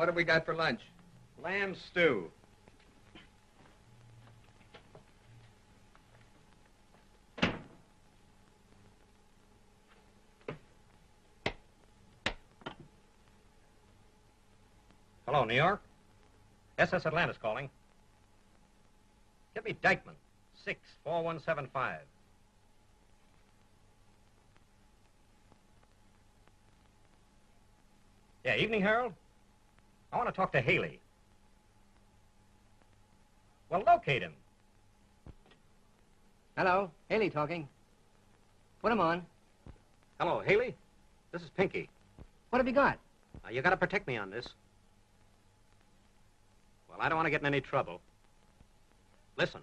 what have we got for lunch? Lamb stew. Hello, New York. SS Atlantis calling. Get me Dykeman, 64175. Yeah, evening, Harold. I want to talk to Haley. Well, locate him. Hello, Haley talking. Put him on. Hello, Haley. This is Pinky. What have you got? You got to protect me on this. Well, I don't want to get in any trouble. Listen,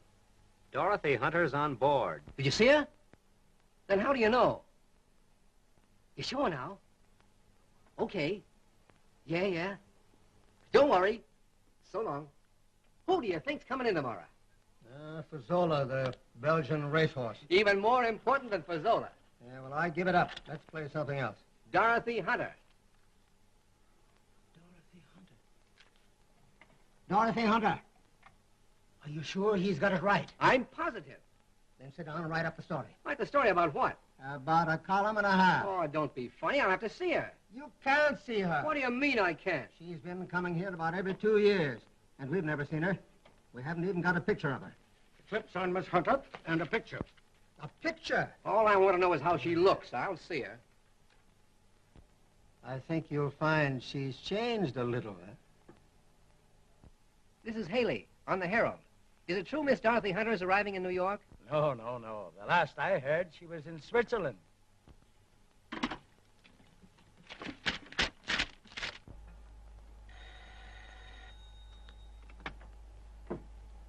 Dorothy Hunter's on board. Did you see her? Then how do you know? You sure now? Okay. Yeah. Don't worry. So long. Who do you think's coming in tomorrow? Fazzola, the Belgian racehorse. Even more important than Fazzola. Yeah, well, I give it up. Let's play something else. Dorothy Hunter. Dorothy Hunter. Are you sure he's got it right? I'm positive. Then sit down and write up the story. Write the story about what? About a column and a half. Oh, don't be funny. I'll have to see her. You can't see her. What do you mean I can't? She's been coming here about every 2 years, and we've never seen her. We haven't even got a picture of her. Clips on Miss Hunter and a picture. A picture? All I want to know is how she looks. I'll see her. I think you'll find she's changed a little, huh? This is Haley on the Herald. Is it true Miss Dorothy Hunter is arriving in New York? No. The last I heard, she was in Switzerland.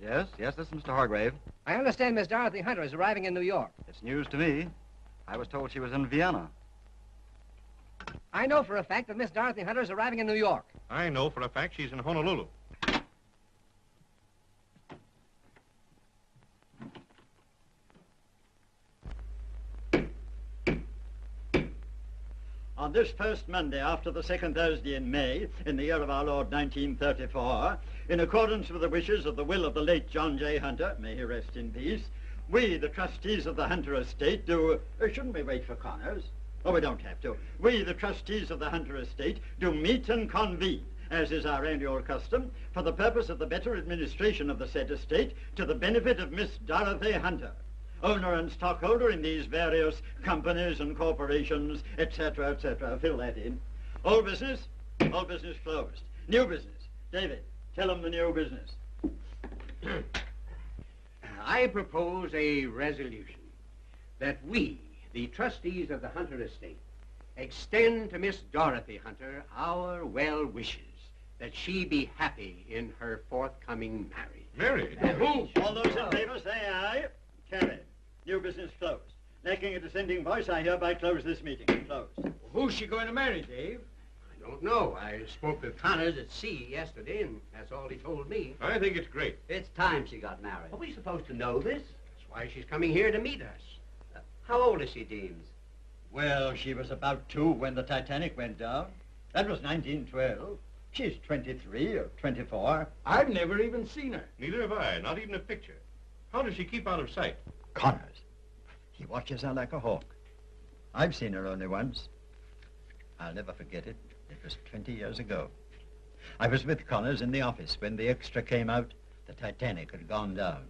Yes, this is Mr. Hargrave. I understand Miss Dorothy Hunter is arriving in New York. It's news to me. I was told she was in Vienna. I know for a fact that Miss Dorothy Hunter is arriving in New York. I know for a fact she's in Honolulu. On this first Monday after the second Thursday in May, in the year of our Lord 1934, in accordance with the wishes of the will of the late John J. Hunter, may he rest in peace, we, the trustees of the Hunter estate, do... shouldn't we wait for Connors? Oh, we don't have to. We, the trustees of the Hunter estate, do meet and convene, as is our annual custom, for the purpose of the better administration of the said estate, to the benefit of Miss Dorothy Hunter, owner and stockholder in these various companies and corporations, etc., etc. Fill that in. Old business closed. New business. David, tell them the new business. I propose a resolution that we, the trustees of the Hunter estate, extend to Miss Dorothy Hunter our well wishes that she be happy in her forthcoming marriage. Married? All those in favor say aye. Carried. New business closed. Lacking a dissenting voice, I hereby close this meeting. Closed. Who's she going to marry, Dave? I don't know. I spoke with Connors at sea yesterday, and that's all he told me. I think it's great. It's time she got married. Are we supposed to know this? That's why she's coming here to meet us. How old is she, Deems? Well, she was about 2 when the Titanic went down. That was 1912. She's 23 or 24. I've never even seen her. Neither have I, not even a picture. How does she keep out of sight? Connors. He watches her like a hawk. I've seen her only once. I'll never forget it. It was 20 years ago. I was with Connors in the office when the extra came out. The Titanic had gone down.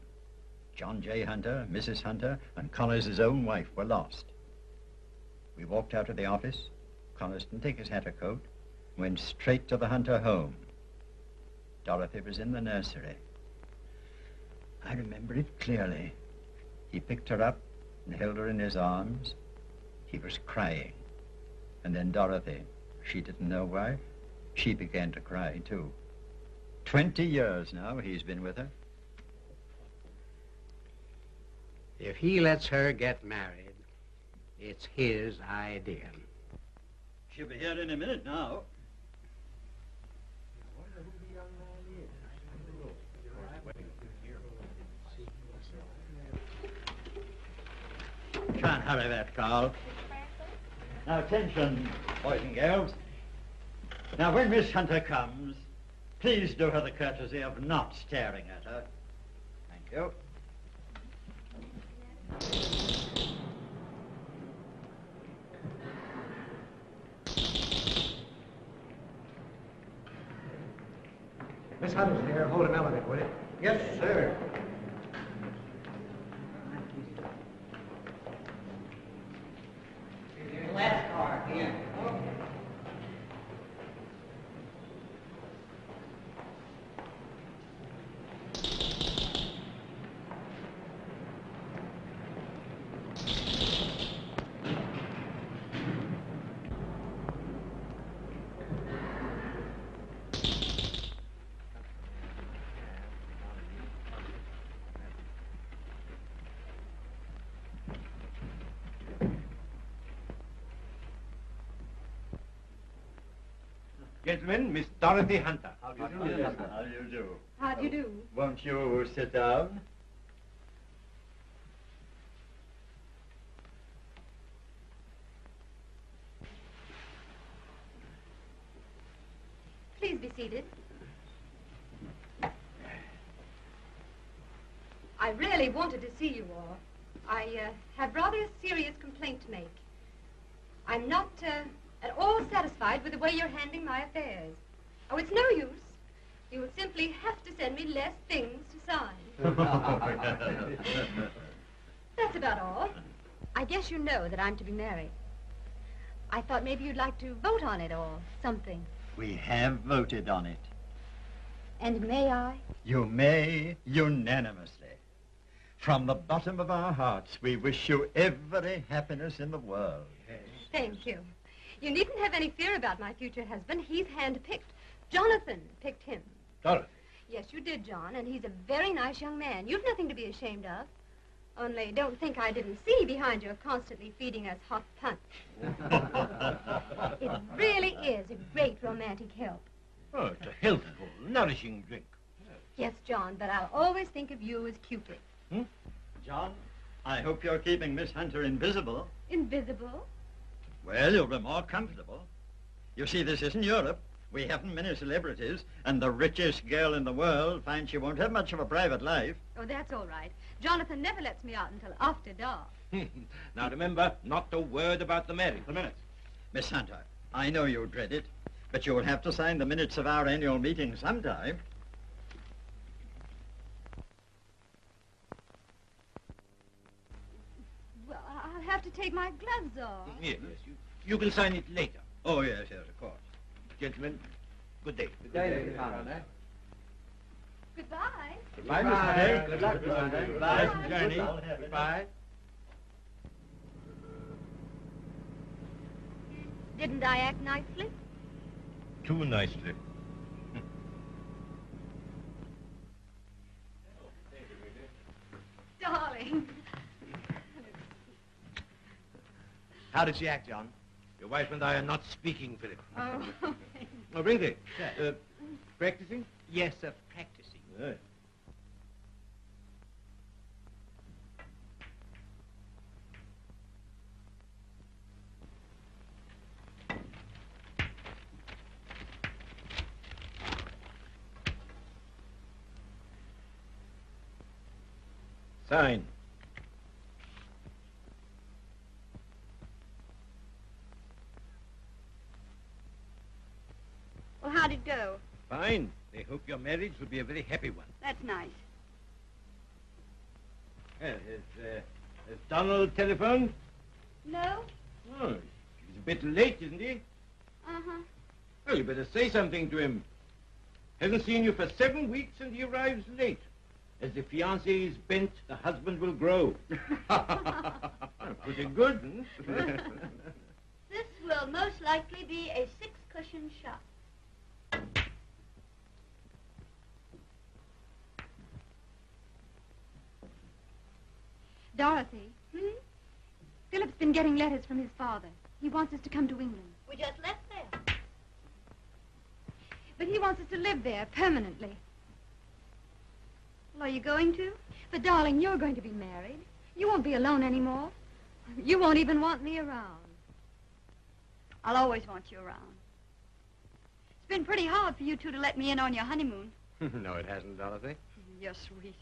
John J. Hunter, Mrs. Hunter, and Connors' own wife were lost. We walked out of the office. Connors didn't take his hat or coat. Went straight to the Hunter home. Dorothy was in the nursery. I remember it clearly. He picked her up and held her in his arms. He was crying. And then Dorothy, she didn't know why, she began to cry too. 20 years now he's been with her. If he lets her get married, it's his idea. She'll be here in a minute now. Can't hurry that, Carl. Now, attention, boys and girls. Now, when Miss Hunter comes, Please do her the courtesy of not staring at her. Thank you. Miss Hunter's here. Hold an elevator, will you? Yes, sir. Last car, here. Gentlemen, Miss Dorothy Hunter. How do you do? How do you do? How do you do? Won't you sit down? Please be seated. I really wanted to see you all. I have rather a serious complaint to make. I'm not at all satisfied with the way you're handling my affairs. Oh, it's no use. You will simply have to send me less things to sign. That's about all. I guess you know that I'm to be married. I thought maybe you'd like to vote on it or something. We have voted on it. And may I? You may unanimously. From the bottom of our hearts, we wish you every happiness in the world. Thank you. You needn't have any fear about my future husband. He's hand-picked. Jonathan picked him. Dorothy. Yes, you did, John, and he's a very nice young man. You've nothing to be ashamed of. Only don't think I didn't see behind you constantly feeding us hot punch. It really is a great romantic help. Oh, it's a healthful, nourishing drink. Yes, John, but I'll always think of you as Cupid. John, I hope you're keeping Miss Hunter invisible. Invisible? Well, you'll be more comfortable. You see, this isn't Europe. We haven't many celebrities, and the richest girl in the world finds she won't have much of a private life. Oh, that's all right. Jonathan never lets me out until after dark. Now, remember, not a word about the marriage. The minutes. Miss Hunter, I know you dread it, but you'll have to sign the minutes of our annual meeting sometime. Well, I'll have to take my gloves off. Yes, you can sign it later. Oh, yes, yes, of course. Gentlemen, good day. Good day, Miss Hunter. Goodbye. Goodbye, Miss Hunter. Good luck, Miss Hunter. Goodbye. Bye. Journey. Goodbye. Didn't I act nicely? Too nicely. Darling. How did she act, John? Your wife and I are not speaking, Philip. Oh, Oh, Brinkley. Practicing? Yes, sir, practicing. Good. Sign. Well, how'd it go? Fine. They hope your marriage will be a very happy one. That's nice. Well, has Donald telephoned? No? Oh, he's a bit late, isn't he? Uh-huh. Well, you better say something to him. Hasn't seen you for 7 weeks and he arrives late. As the fiancé is bent, the husband will grow. Pretty good, hmm? This will most likely be a 6-cushion shop. Dorothy. Philip's been getting letters from his father. He wants us to come to England. We just left there. But he wants us to live there permanently. Well, are you going to? But, darling, you're going to be married. You won't be alone anymore. You won't even want me around. I'll always want you around. It's been pretty hard for you two to let me in on your honeymoon. No, it hasn't, Dorothy. You're sweet.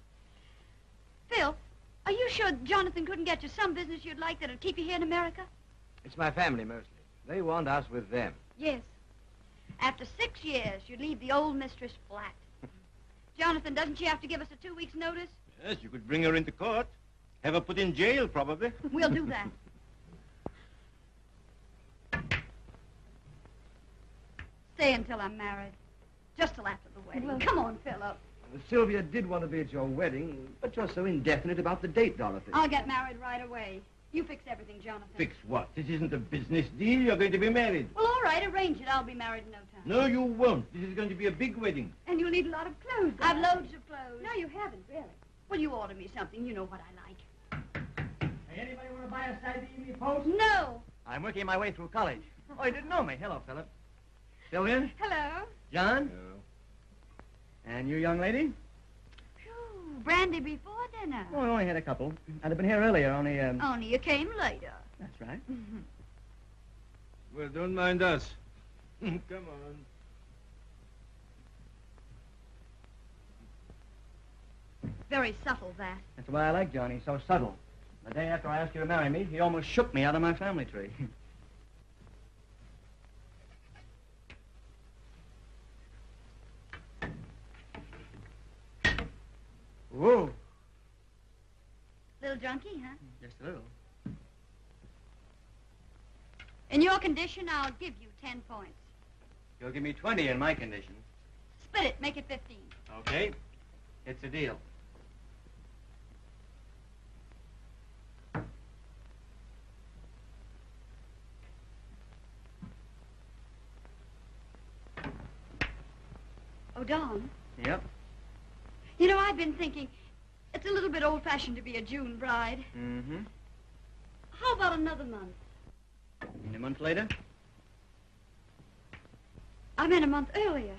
Phil, are you sure Jonathan couldn't get you some business you'd like that'll keep you here in America? It's my family, mostly. They want us with them. Yes. After 6 years, you'd leave the old mistress flat. Jonathan, doesn't she have to give us a 2 weeks' notice? Yes, you could bring her into court. Have her put in jail, probably. We'll do that. Stay until I'm married. Just till after the wedding. Well, come on, Philip. Sylvia did want to be at your wedding, but you're so indefinite about the date, Dorothy. I'll get married right away. You fix everything, Jonathan. Fix what? This isn't a business deal. You're going to be married. Well, all right, arrange it. I'll be married in no time. No, you won't. This is going to be a big wedding. And you'll need a lot of clothes. I've loads of clothes. No, you haven't, really. Well, you order me something. You know what I like. Hey, anybody want to buy a Saturday Evening Post? No. I'm working my way through college. Oh, you didn't know me. Hello, Philip. Sylvia? Hello. John? And you, young lady? Phew, brandy before dinner. Oh, I only had a couple. I'd have been here earlier, only, Only you came later. That's right. Well, don't mind us. Come on. Very subtle, that. That's why I like Johnny. He's so subtle. The day after I asked you to marry me, he almost shook me out of my family tree. Whoa. Little junkie, huh? Just a little. In your condition, I'll give you 10 points. You'll give me 20 in my condition. Split it. Make it 15. Okay. It's a deal. Oh, Don. Yep. You know, I've been thinking, it's a little bit old-fashioned to be a June bride. Mm-hmm. How about another month? And a month later? I meant a month earlier.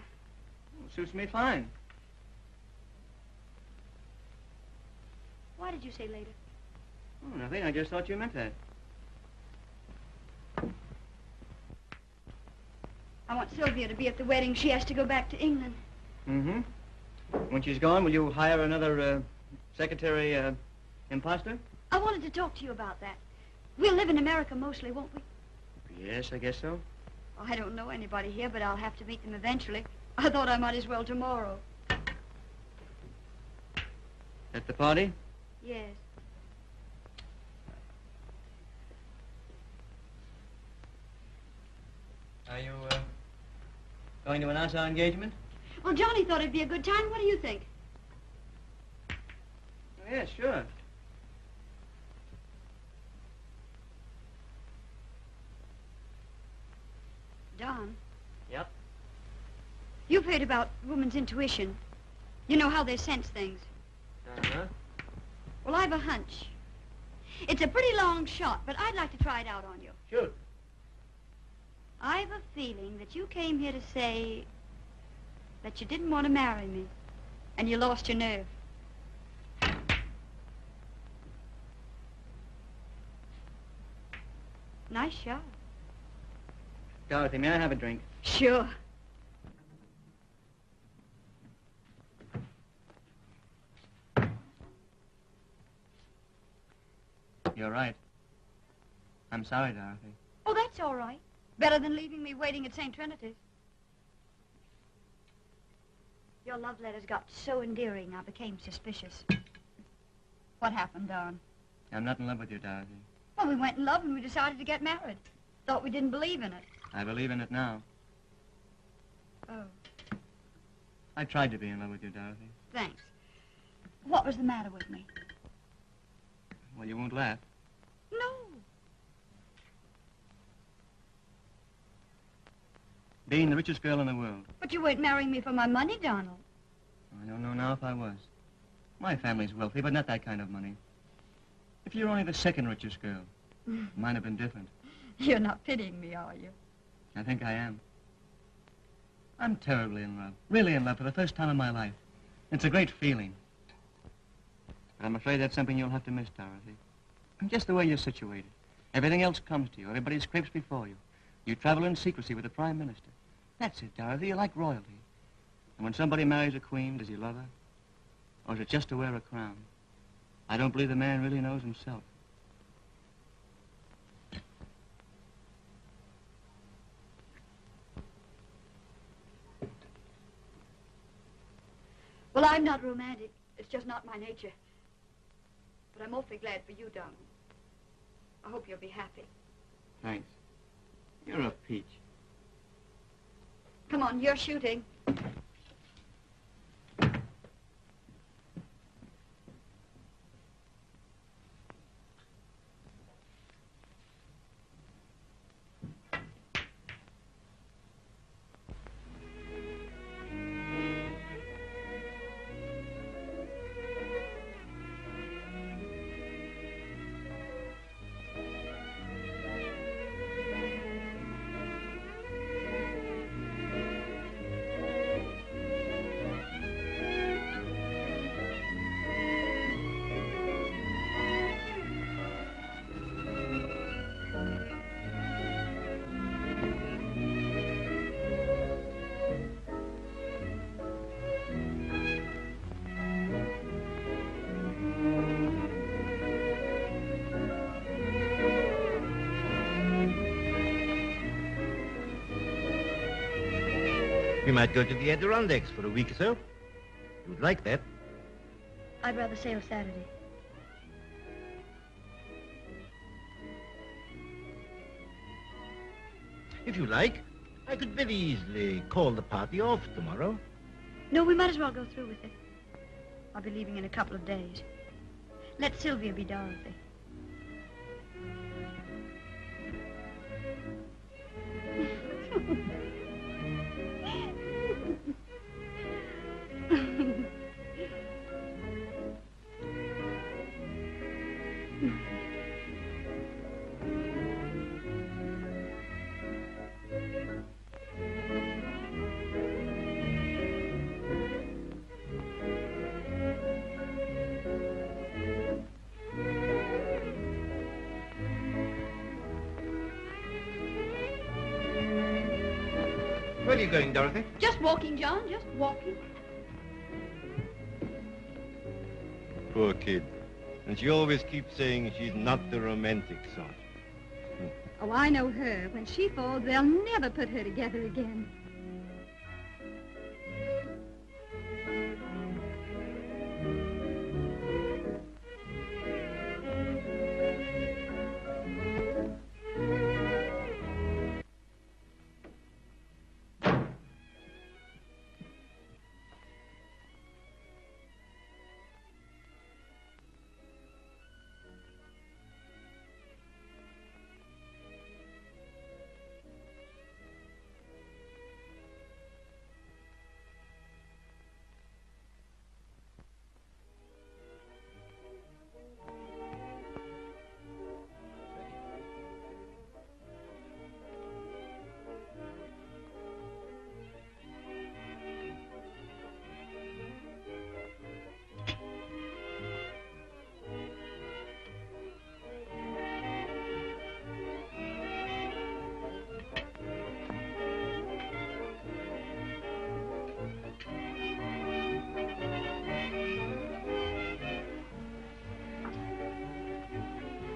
Oh, suits me fine. Why did you say later? Oh, nothing. I just thought you meant that. I want Sylvia to be at the wedding. She has to go back to England. Mm-hmm. When she's gone, will you hire another, secretary, imposter? I wanted to talk to you about that. We'll live in America mostly, won't we? Yes, I guess so. Oh, I don't know anybody here, but I'll have to meet them eventually. I thought I might as well tomorrow. At the party? Yes. Are you, going to announce our engagement? Well, Johnny thought it'd be a good time. What do you think? Oh, yes, sure. Don. Yep. You've heard about women's intuition. You know how they sense things. Uh-huh. Well, I've a hunch. It's a pretty long shot, but I'd like to try it out on you. Shoot. I've a feeling that you came here to say that you didn't want to marry me, and you lost your nerve. Nice shot. Dorothy, may I have a drink? Sure. You're right. I'm sorry, Dorothy. Oh, that's all right. Better than leaving me waiting at St. Trinity's. Your love letters got so endearing, I became suspicious. What happened, Don? I'm not in love with you, Dorothy. Well, we went in love and we decided to get married. Thought we didn't believe in it. I believe in it now. Oh, I tried to be in love with you, Dorothy. thanks. What was the matter with me? Well, you won't laugh. No. Being the richest girl in the world. But you weren't marrying me for my money, Donald. I don't know now if I was. My family's wealthy, but not that kind of money. If you're only the second richest girl, it might have been different. You're not pitying me, are you? I think I am. I'm terribly in love. Really in love for the first time in my life. It's a great feeling. But I'm afraid that's something you'll have to miss, Dorothy. Just the way you're situated. Everything else comes to you. Everybody scrapes before you. You travel in secrecy with the Prime Minister. That's it, Dorothy. You like royalty. And when somebody marries a queen, does he love her? Or is it just to wear a crown? I don't believe the man really knows himself. Well, I'm not romantic. It's just not my nature. But I'm awfully glad for you, darling. I hope you'll be happy. Thanks. You're a peach. Come on, you're shooting. We might go to the Adirondacks for a week or so. You'd like that. I'd rather sail Saturday. If you like, I could very easily call the party off tomorrow. No, we might as well go through with it. I'll be leaving in a couple of days. Let Sylvia be Dorothy. Where are you going, Dorothy? Just walking, John, just walking. Poor kid. And she always keeps saying she's not the romantic sort. Oh, I know her. When she falls, they'll never put her together again.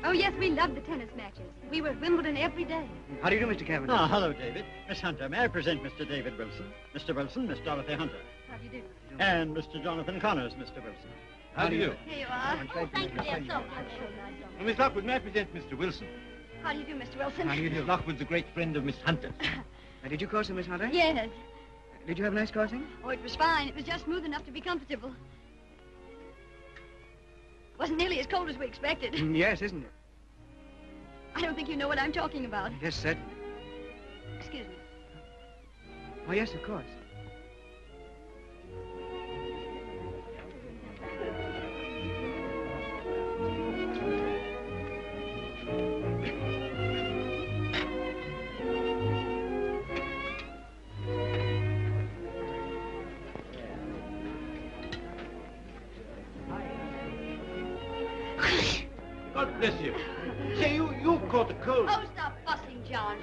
Oh, yes, we loved the tennis matches. We were at Wimbledon every day. How do you do, Mr. Cavendish? Ah, hello, David. Miss Hunter, may I present Mr. David Wilson? Mr. Wilson, Miss Dorothy Hunter. How do you do? And Mr. Jonathan Connors, Mr. Wilson. How do you do? Here you are. Oh, thank you, dear. So Well, Miss Lockwood, may I present Mr. Wilson? How do you do, Mr. Wilson? How do you do? Miss Lockwood's a great friend of Miss Hunter's. Did you course him, Miss Hunter? Yes. Did you have a nice coursing? Oh, it was fine. It was just smooth enough to be comfortable. Wasn't nearly as cold as we expected. Yes, isn't it? I don't think you know what I'm talking about. Yes, certainly. Excuse me. Oh, yes, of course. God bless you. Say, you caught a cold. Oh, stop fussing, John.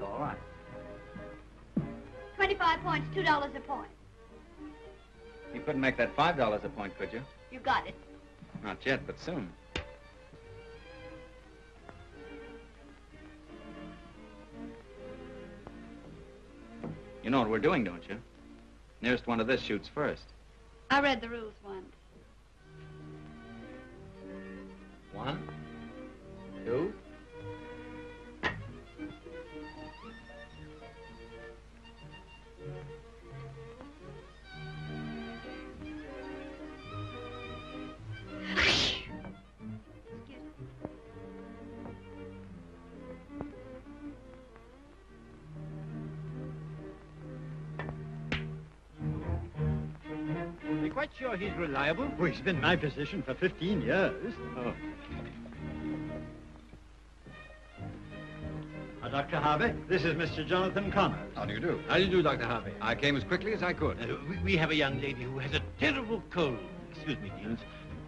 All right. 25 points, $2 a point. You couldn't make that $5 a point, could you? You got it. Not yet, but soon. You know what we're doing, don't you? Nearest one of this shoots first. I read the rules once. 1, 2. Are you quite sure he's reliable? Oh, he's been in my position for 15 years. Oh. Dr. Harvey, this is Mr. Jonathan Connors. How do you do? How do you do, Dr. Harvey? I came as quickly as I could. We have a young lady who has a terrible cold. Excuse me, Deans.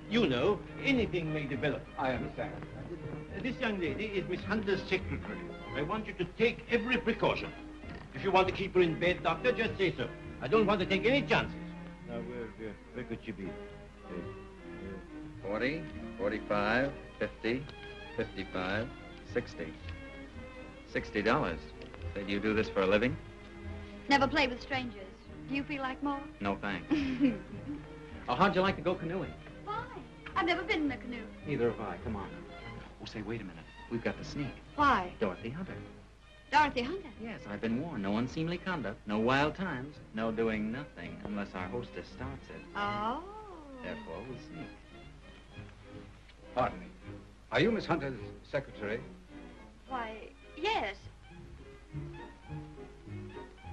You know, anything may develop. I understand. This young lady is Miss Hunter's secretary. I want you to take every precaution. If you want to keep her in bed, Doctor, just say so. I don't want to take any chances. Now, where could she be? 40, 45, 50, 55, 60. $60. Say, do you do this for a living? Never play with strangers. Do you feel like more? No, thanks. Oh, how'd you like to go canoeing? Fine. I've never been in a canoe. Neither have I. Come on. Oh, say, wait a minute. We've got to sneak. Why? Dorothy Hunter. Dorothy Hunter? Yes, I've been warned. No unseemly conduct, no wild times, no doing nothing unless our hostess starts it. Oh. Therefore, we'll sneak. Pardon me. Are you Miss Hunter's secretary? Why, yes.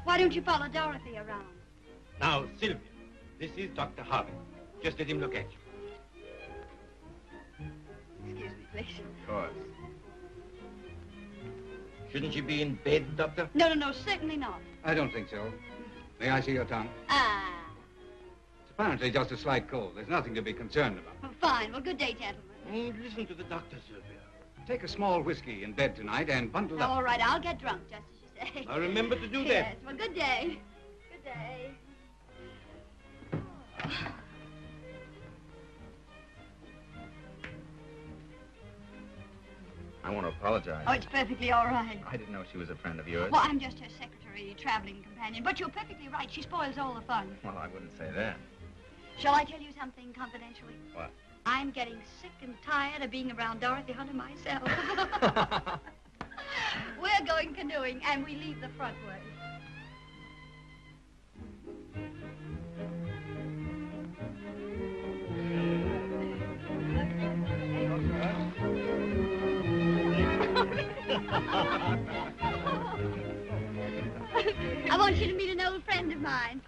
Why don't you follow Dorothy around? Now, Sylvia, this is Dr. Harvey. Just let him look at you. Excuse me, please. Of course. Shouldn't she be in bed, Doctor? No, certainly not. I don't think so. May I see your tongue? Ah. It's apparently just a slight cold. There's nothing to be concerned about. Well, fine. Well, good day, gentlemen. Oh, listen to the doctor, Sylvia. Take a small whiskey in bed tonight and bundle up. All right, I'll get drunk, just as you say. Now, remember to do that. Yes, well, good day. Good day. I want to apologize. Oh, it's perfectly all right. I didn't know she was a friend of yours. Well, I'm just her secretary, traveling companion. But you're perfectly right. She spoils all the fun. Well, I wouldn't say that. Shall I tell you something confidentially? What? I'm getting sick and tired of being around Dorothy Hunter myself. We're going canoeing, and we leave the front way. I want you to meet an old friend of mine.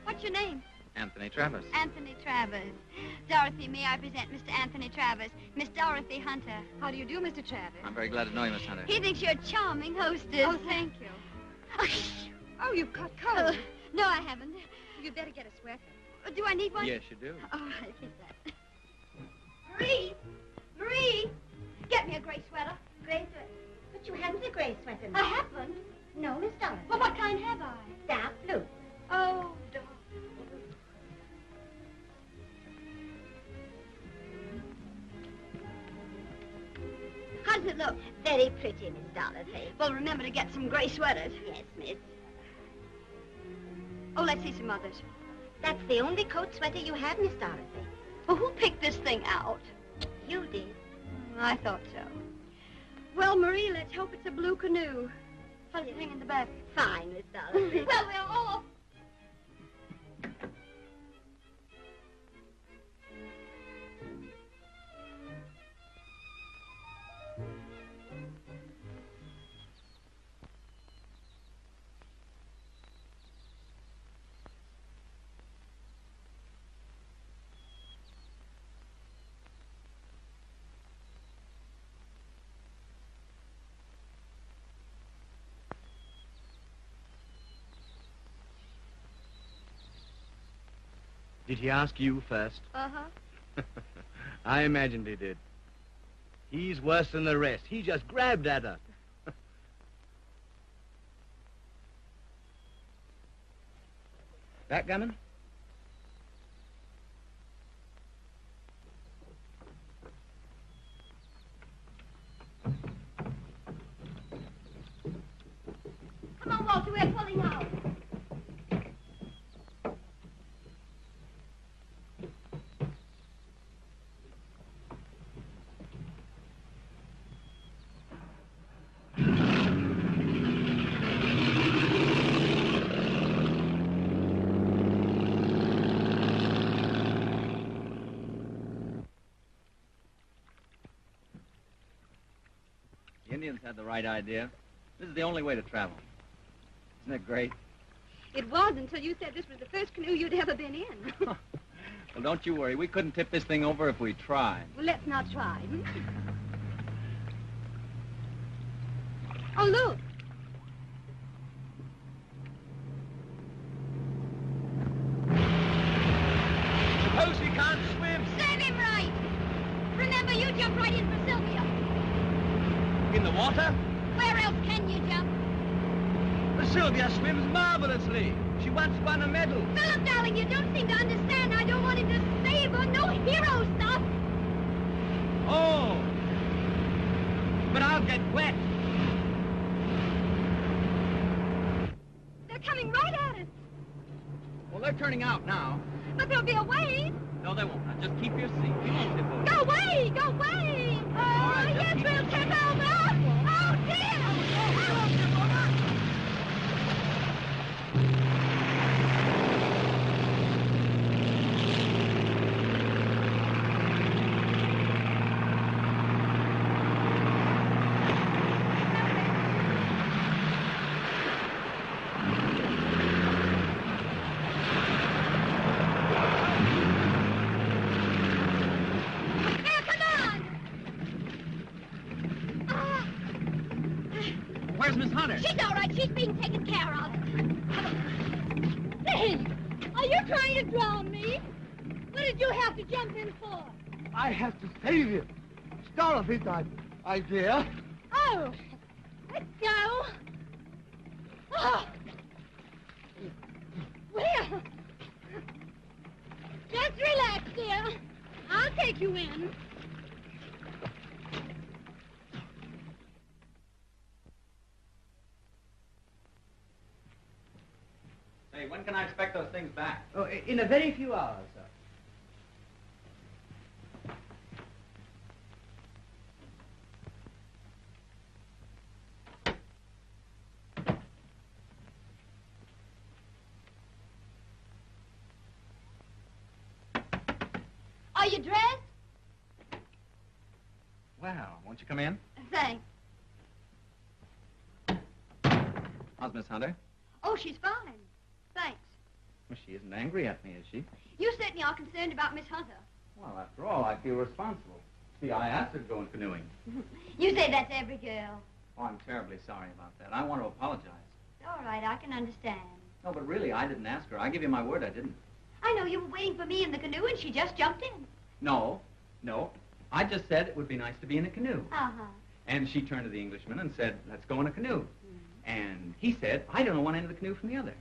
What's your name? Anthony Travers. Anthony Travers. Dorothy, may I present Mr. Anthony Travers, Miss Dorothy Hunter. How do you do, Mr. Travers? I'm very glad to know you, Miss Hunter. He thinks you're a charming hostess. Oh, thank you. Oh, you've caught cold. No, I haven't. You'd better get a sweater. Do I need one? Yes, you do. All right, here's that. Marie! Marie! Get me a gray sweater. Gray sweater? But you haven't a gray sweater now. I haven't. No, Miss Dorothy. Well, what kind have I? Dark blue. Oh, dark. How does it look? Very pretty, Miss Dorothy. Well, remember to get some gray sweaters. Yes, miss. Oh, let's see some others. That's the only coat sweater you have, Miss Dorothy. Well, who picked this thing out? You did. I thought so. Well, Marie, let's hope it's a blue canoe. How's it hang in the back? Fine, Miss Dorothy. Well, we're off. Did he ask you first? Uh-huh. I imagined he did. He's worse than the rest. He just grabbed at her. Backgammon? Come on, Walter, we're pulling out. The Indians had the right idea. This is the only way to travel. Isn't it great? It was until you said this was the first canoe you'd ever been in. Well, don't you worry. We couldn't tip this thing over if we tried. Well, let's not try. Oh, look. Suppose he can't swim. Serve him right. Remember, you jump right in for Sylvia. In the water? Where else can you jump? Sylvia swims marvelously. She once won a medal. Philip, darling, you don't seem to understand. I don't want him to save her. No hero stuff. Oh. But I'll get wet. They're coming right at us. Well, they're turning out now. But there'll be a wave. No, they won't. Now, just keep your seat. We won't tip over. Go away! Go away! Oh, yes, we'll tip over! Oh, dear! Where's Miss Hunter? She's all right. She's being taken care of. Hey, are you trying to drown me? What did you have to jump in for? I have to save you. Start with that idea. Oh, let's go. Oh. Well, just relax, dear. I'll take you in. Hey, when can I expect those things back? Oh, in a very few hours, sir. Are you dressed? Well, won't you come in? Thanks. How's Miss Hunter? Oh, she's fine. Thanks. Well, she isn't angry at me, is she? You certainly are concerned about Miss Hunter. Well, after all, I feel responsible. See, I asked her to go in canoeing. You say that's every girl. Oh, I'm terribly sorry about that. I want to apologize. All right, I can understand. No, but really, I didn't ask her. I give you my word I didn't. I know you were waiting for me in the canoe and she just jumped in. No. I just said it would be nice to be in a canoe. Uh-huh. And she turned to the Englishman and said, let's go in a canoe. And he said, I don't know one end of the canoe from the other.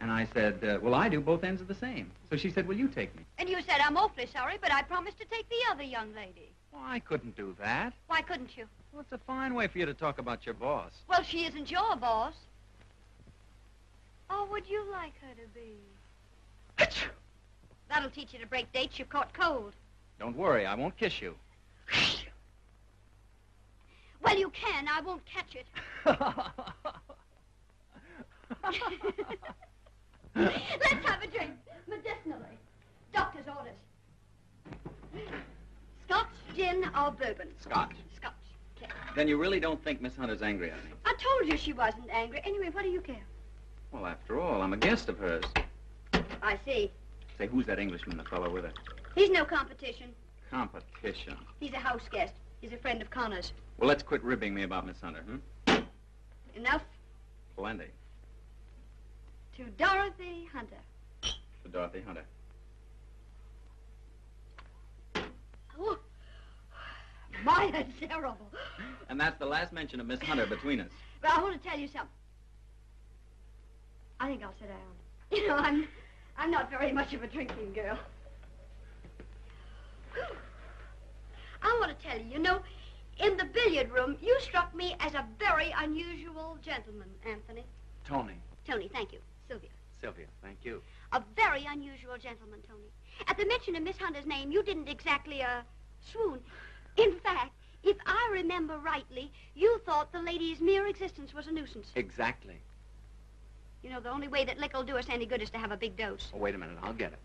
And I said, well, I do. Both ends are the same. So she said, will you take me? And you said, I'm awfully sorry, but I promised to take the other young lady. Well, I couldn't do that. Why couldn't you? Well, it's a fine way for you to talk about your boss. Well, she isn't your boss. Or would you like her to be? That'll teach you to break dates. You've caught cold. Don't worry, I won't kiss you. Well, you can. I won't catch it. Let's have a drink. Medicinally. Doctor's orders. Scotch, gin, or bourbon? Scotch. Scotch. Okay. Then you really don't think Miss Hunter's angry at me? I told you she wasn't angry. Anyway, what do you care? Well, after all, I'm a guest of hers. I see. Say, who's that Englishman, the fellow with her? He's no competition. Competition. He's a house guest. He's a friend of Connor's. Well, let's quit ribbing me about Miss Hunter, hmm? Enough? Plenty. To Dorothy Hunter. To Dorothy Hunter. Oh, my, that's terrible. And that's the last mention of Miss Hunter between us. But I want to tell you something. I think I'll sit down. You know, I'm I'm not very much of a drinking girl. I want to tell you, you know, in the billiard room, you struck me as a very unusual gentleman, Anthony. Tony. Tony, thank you. Sylvia. Sylvia, thank you. A very unusual gentleman, Tony. At the mention of Miss Hunter's name, you didn't exactly, swoon. In fact, if I remember rightly, you thought the lady's mere existence was a nuisance. Exactly. You know, the only way that liquor'll do us any good is to have a big dose. Oh, wait a minute. I'll get it.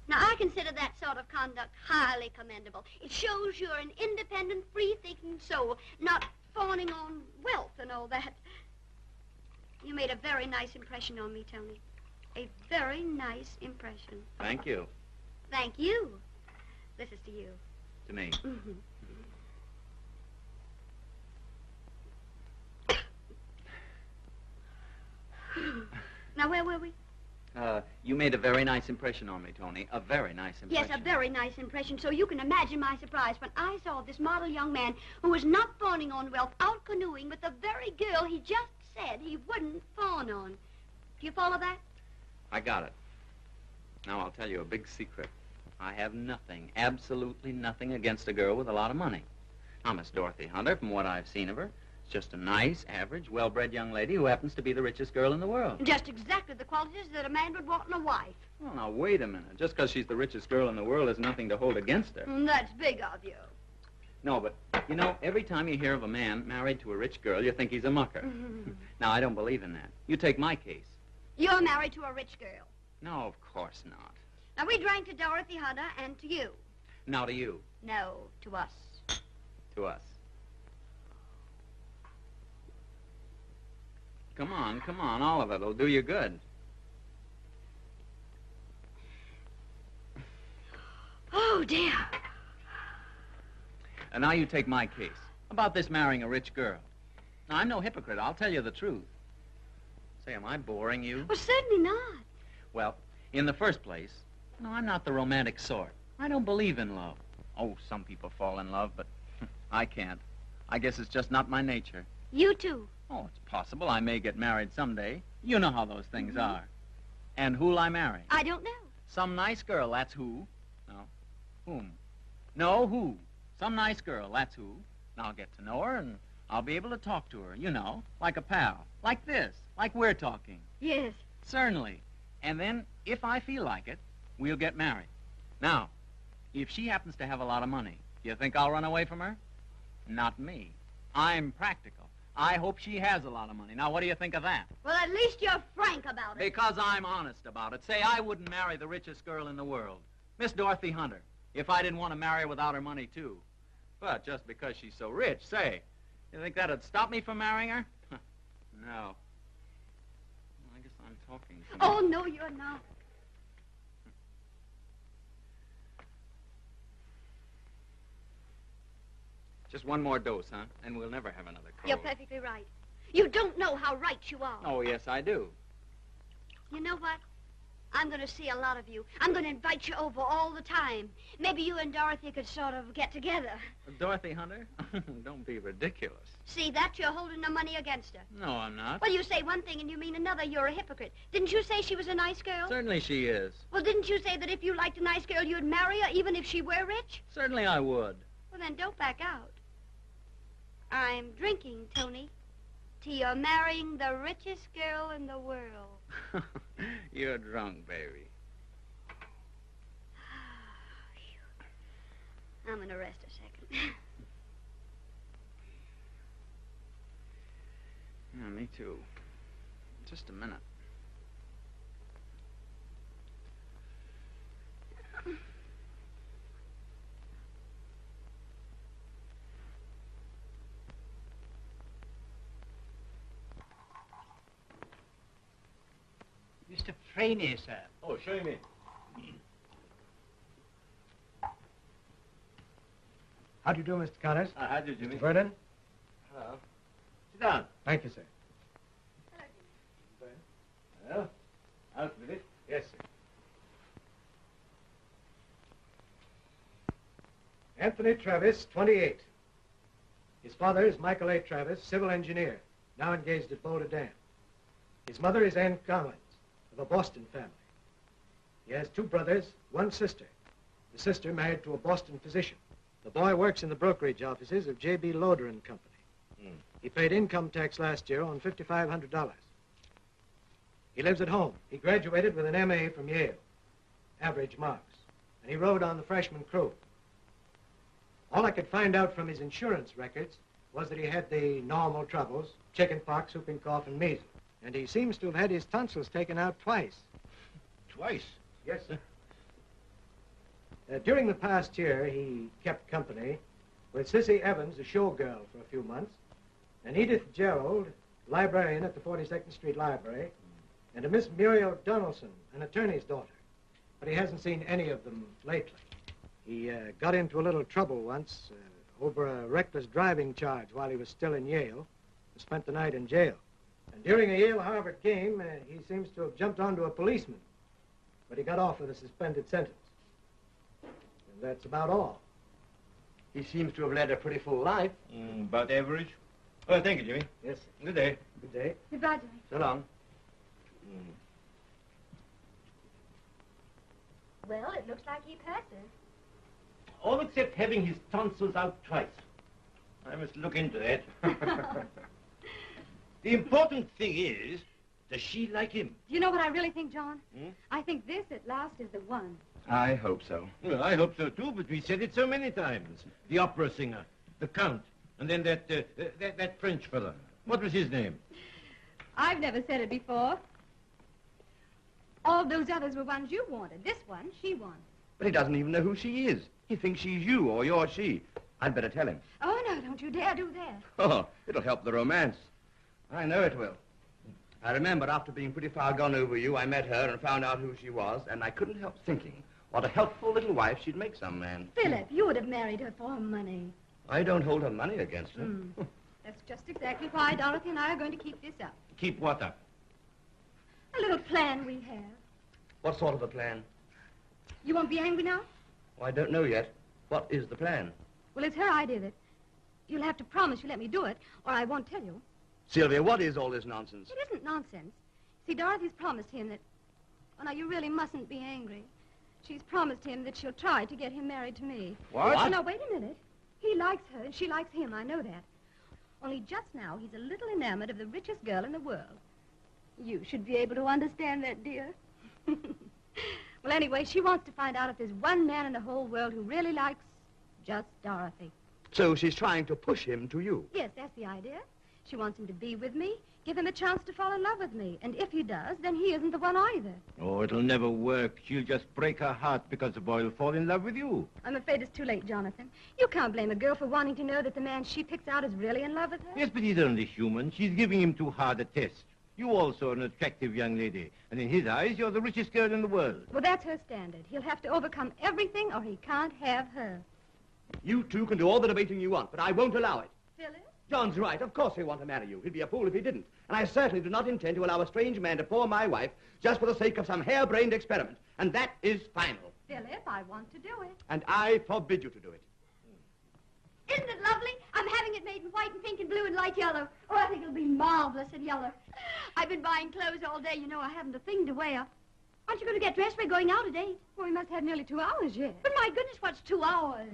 Now, I consider that sort of conduct highly commendable. It shows you're an independent, free-thinking soul, not fawning on wealth and all that. You made a very nice impression on me, Tony. A very nice impression. Thank you. Thank you. This is to you. To me. Now, where were we? You made a very nice impression on me, Tony. A very nice impression. Yes, a very nice impression. So you can imagine my surprise when I saw this model young man who was not fawning on wealth out canoeing with the very girl he just said he wouldn't fawn on. Do you follow that? I got it. Now, I'll tell you a big secret. I have nothing, absolutely nothing against a girl with a lot of money. Now, Miss Dorothy Hunter, from what I've seen of her, is just a nice, average, well-bred young lady who happens to be the richest girl in the world. Just exactly the qualities that a man would want in a wife. Well, now, wait a minute. Just because she's the richest girl in the world is nothing to hold against her. That's big of you. No, but, you know, every time you hear of a man married to a rich girl, you think he's a mucker. Now, I don't believe in that. You take my case. You're married to a rich girl. No, of course not. Now, we drank to Dorothy Hunter and to you. Now to you. No, to us. To us. Come on, all of it. It'll do you good. Oh, dear. And now you take my case about this marrying a rich girl. Now, I'm no hypocrite. I'll tell you the truth. Say, am I boring you? Well, certainly not. Well, in the first place, no, I'm not the romantic sort. I don't believe in love. Oh, some people fall in love, but I can't. I guess it's just not my nature. You too. Oh, it's possible I may get married someday. You know how those things are. And who'll I marry? I don't know. Some nice girl, that's who. No. Whom? No, who? Some nice girl, that's who. And I'll get to know her, and I'll be able to talk to her, you know, like a pal. Like this, like we're talking. Yes. Certainly. And then, if I feel like it, we'll get married. Now, if she happens to have a lot of money, do you think I'll run away from her? Not me. I'm practical. I hope she has a lot of money. Now, what do you think of that? Well, at least you're frank about it. Because I'm honest about it. Say, I wouldn't marry the richest girl in the world, Miss Dorothy Hunter, if I didn't want to marry her without her money, too. But just because she's so rich, say, you think that'd stop me from marrying her? No. Well, I guess I'm talking. Oh, no, you're not. Just one more dose, huh? And we'll never have another cold. You're perfectly right. You don't know how right you are. Oh, yes, I do. You know what? I'm going to see a lot of you. I'm going to invite you over all the time. Maybe you and Dorothy could sort of get together. Dorothy Hunter? Don't be ridiculous. See that? You're holding the money against her. No, I'm not. Well, you say one thing and you mean another. You're a hypocrite. Didn't you say she was a nice girl? Certainly she is. Well, didn't you say that if you liked a nice girl, you'd marry her, even if she were rich? Certainly I would. Well, then don't back out. I'm drinking, Tony, to your marrying the richest girl in the world. You're drunk, baby. I'm going to rest a second. Yeah, me too. Just a minute. Mr. Franey, sir. Oh, show him in. How do you do, Mr. Connors? How do you, Jimmy? Mr. Vernon? Hello. Sit down. Thank you, sir. Well, out with it. Yes, sir. Anthony Travis, 28. His father is Michael A. Travis, civil engineer, now engaged at Boulder Dam. His mother is Ann Collins, of a Boston family. He has 2 brothers, 1 sister. The sister married to a Boston physician. The boy works in the brokerage offices of J.B. Loader and Company. He paid income tax last year on $5,500. He lives at home. He graduated with an M.A. from Yale. Average marks. And he rode on the freshman crew. All I could find out from his insurance records was that he had the normal troubles, chickenpox, whooping cough, and measles. And he seems to have had his tonsils taken out twice. Twice? Yes, sir. During the past year, he kept company with Sissy Evans, a showgirl, for a few months, and Edith Gerald, librarian at the 42nd Street Library, and a Miss Muriel Donaldson, an attorney's daughter. But he hasn't seen any of them lately. He got into a little trouble once over a reckless driving charge while he was still in Yale and spent the night in jail. And during a Yale-Harvard game, he seems to have jumped onto a policeman, but he got off with a suspended sentence. And that's about all. He seems to have led a pretty full life. About average. Oh, thank you, Jimmy. Yes, sir. Good day. Good day. Goodbye, Jimmy. So long. Well, it looks like he passes. All except having his tonsils out twice. I must look into that. The important thing is, does she like him? Do you know what I really think, John? I think this, at last, is the one. I hope so. Well, I hope so, too, but we said it so many times. The opera singer, the Count, and then that French fella. What was his name? I've never said it before. All those others were ones you wanted. This one, she won. But he doesn't even know who she is. He thinks she's you or you're she. I'd better tell him. Oh, no, don't you dare do that. Oh, it'll help the romance. I know it will. I remember after being pretty far gone over you, I met her and found out who she was, and I couldn't help thinking what a helpful little wife she'd make some man. Philip, you would have married her for her money. I don't hold her money against her. That's just exactly why Dorothy and I are going to keep this up. Keep what up? A little plan we have. What sort of a plan? You won't be angry now? Oh, I don't know yet. What is the plan? Well, it's her idea that you'll have to promise you let me do it, or I won't tell you. Sylvia, what is all this nonsense? It isn't nonsense. See, Dorothy's promised him that... Oh, now, you really mustn't be angry. She's promised him that she'll try to get him married to me. What? Oh, no, wait a minute. He likes her, and she likes him. I know that. Only just now, he's a little enamored of the richest girl in the world. You should be able to understand that, dear. Well, anyway, she wants to find out if there's one man in the whole world who really likes just Dorothy. So she's trying to push him to you? Yes, that's the idea. She wants him to be with me, give him a chance to fall in love with me. And if he does, then he isn't the one either. Oh, it'll never work. She'll just break her heart because the boy will fall in love with you. I'm afraid it's too late, Jonathan. You can't blame a girl for wanting to know that the man she picks out is really in love with her. Yes, but he's only human. She's giving him too hard a test. You also are an attractive young lady. And in his eyes, you're the richest girl in the world. Well, that's her standard. He'll have to overcome everything or he can't have her. You two can do all the debating you want, but I won't allow it. Phyllis? John's right. Of course he'll want to marry you. He'd be a fool if he didn't. And I certainly do not intend to allow a strange man to pawn my wife just for the sake of some harebrained experiment. And that is final. Philip, I want to do it. And I forbid you to do it. Isn't it lovely? I'm having it made in white and pink and blue and light yellow. Oh, I think it'll be marvelous in yellow. I've been buying clothes all day. You know, I haven't a thing to wear. Aren't you going to get dressed? We're going out a date. Well, we must have nearly 2 hours yet. But my goodness, what's 2 hours?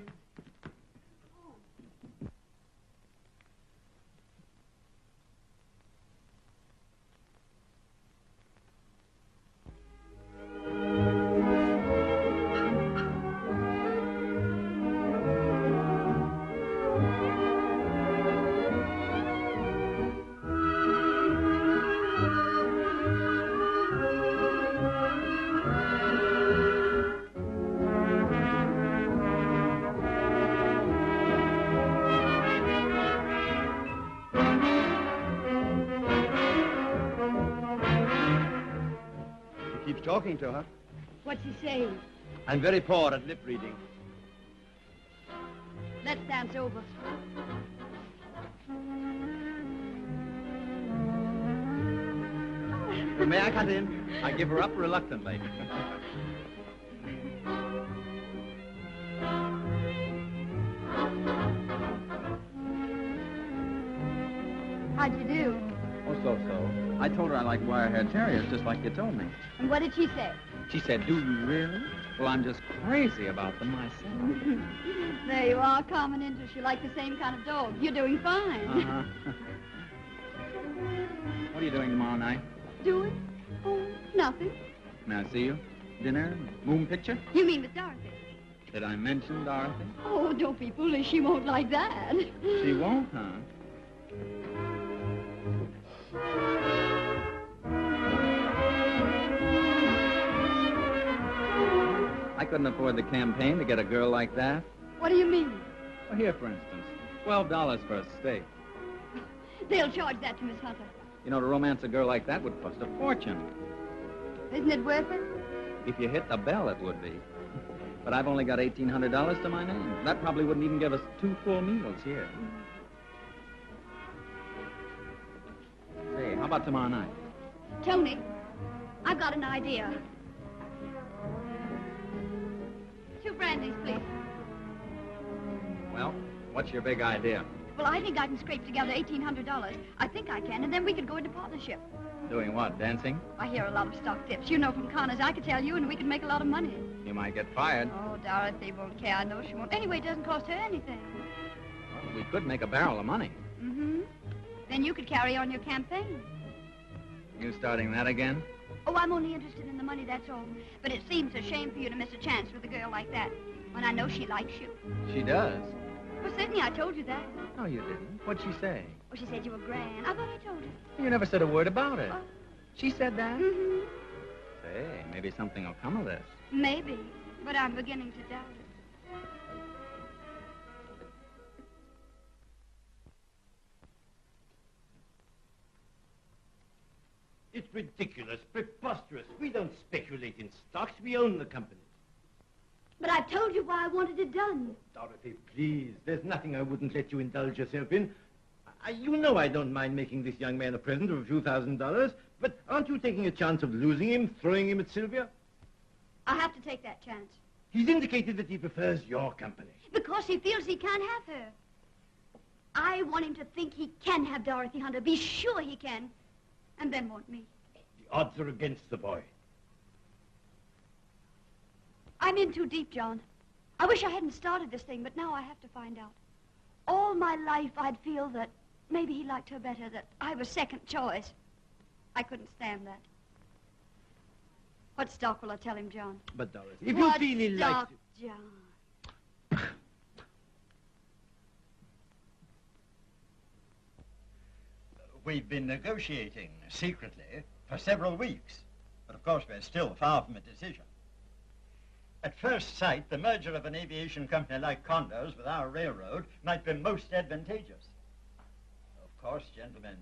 Talking to her. What's he saying? I'm very poor at lip reading. Let's dance over. Well, may I cut in? I give her up reluctantly. How'd you do? Oh, so-so. I told her I like wire-haired terriers, just like you told me. And what did she say? She said, do you really? Well, I'm just crazy about them myself. There you are, common interest. You like the same kind of dog. You're doing fine. Uh-huh. What are you doing tomorrow night? Doing? Oh, nothing. May I see you? Dinner? Moon picture? You mean with Dorothy? Did I mention Dorothy? Oh, don't be foolish. She won't like that. She won't, huh? I couldn't afford the campaign to get a girl like that. What do you mean? Well, here, for instance, $12 for a steak. They'll charge that to Miss Hunter. You know, to romance a girl like that would cost a fortune. Isn't it worth it? If you hit the bell, it would be. But I've only got $1,800 to my name. That probably wouldn't even give us 2 full meals here. Say, how about tomorrow night? Tony, I've got an idea. 2 brandies, please. Well, what's your big idea? Well, I think I can scrape together $1,800. I think I can, and then we could go into partnership. Doing what, dancing? I hear a lot of stock tips. You know from Connors, I could tell you, and we could make a lot of money. You might get fired. Oh, Dorothy won't care. I know she won't. Anyway, it doesn't cost her anything. Well, we could make a barrel of money. Mm-hmm. Then you could carry on your campaign. You starting that again? Oh, I'm only interested in the money, that's all. But it seems a shame for you to miss a chance with a girl like that, when I know she likes you. She does. Well, certainly I told you that. No, you didn't. What'd she say? Well, she said you were grand. I thought I told her. You never said a word about it. She said that? Mm-hmm. Say, maybe something will come of this. Maybe, but I'm beginning to doubt it. It's ridiculous, preposterous. We don't speculate in stocks. We own the company. But I've told you why I wanted it done. Dorothy, please. There's nothing I wouldn't let you indulge yourself in. You know I don't mind making this young man a present of a few $1,000s, but aren't you taking a chance of losing him, throwing him at Sylvia? I have to take that chance. He's indicated that he prefers your company. Because he feels he can't have her. I want him to think he can have Dorothy Hunter, be sure he can, and then want me. The odds are against the boy. I'm in too deep, John. I wish I hadn't started this thing, but now I have to find out. All my life I'd feel that maybe he liked her better, that I was second choice. I couldn't stand that. What stock will I tell him, John? But, Dorothy, if you feel he likes What stock, John? We've been negotiating secretly for several weeks, but of course we're still far from a decision. At first sight, the merger of an aviation company like Condor's with our railroad might be most advantageous. Of course, gentlemen,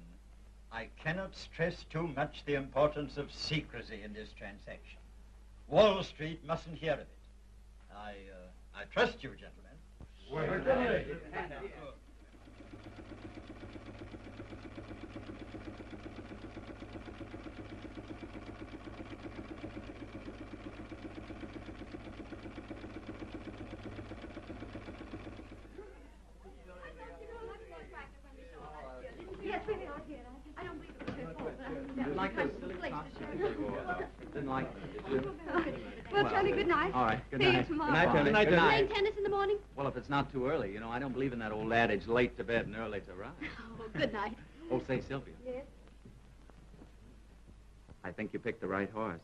I cannot stress too much the importance of secrecy in this transaction. Wall Street mustn't hear of it. I trust you, gentlemen. Yes, really, I did. I don't believe it was her fault. Didn't like those silly costumes they wore, though. Didn't like them, did you? Well, Tony, good night. All right, good See you night. tomorrow. Good night, Tony. Good night. Playing tennis in the morning? Well, if it's not too early, you know, I don't believe in that old adage, late to bed and early to rise. Oh, good night. Oh, say, Sylvia, Yes? I think you picked the right horse.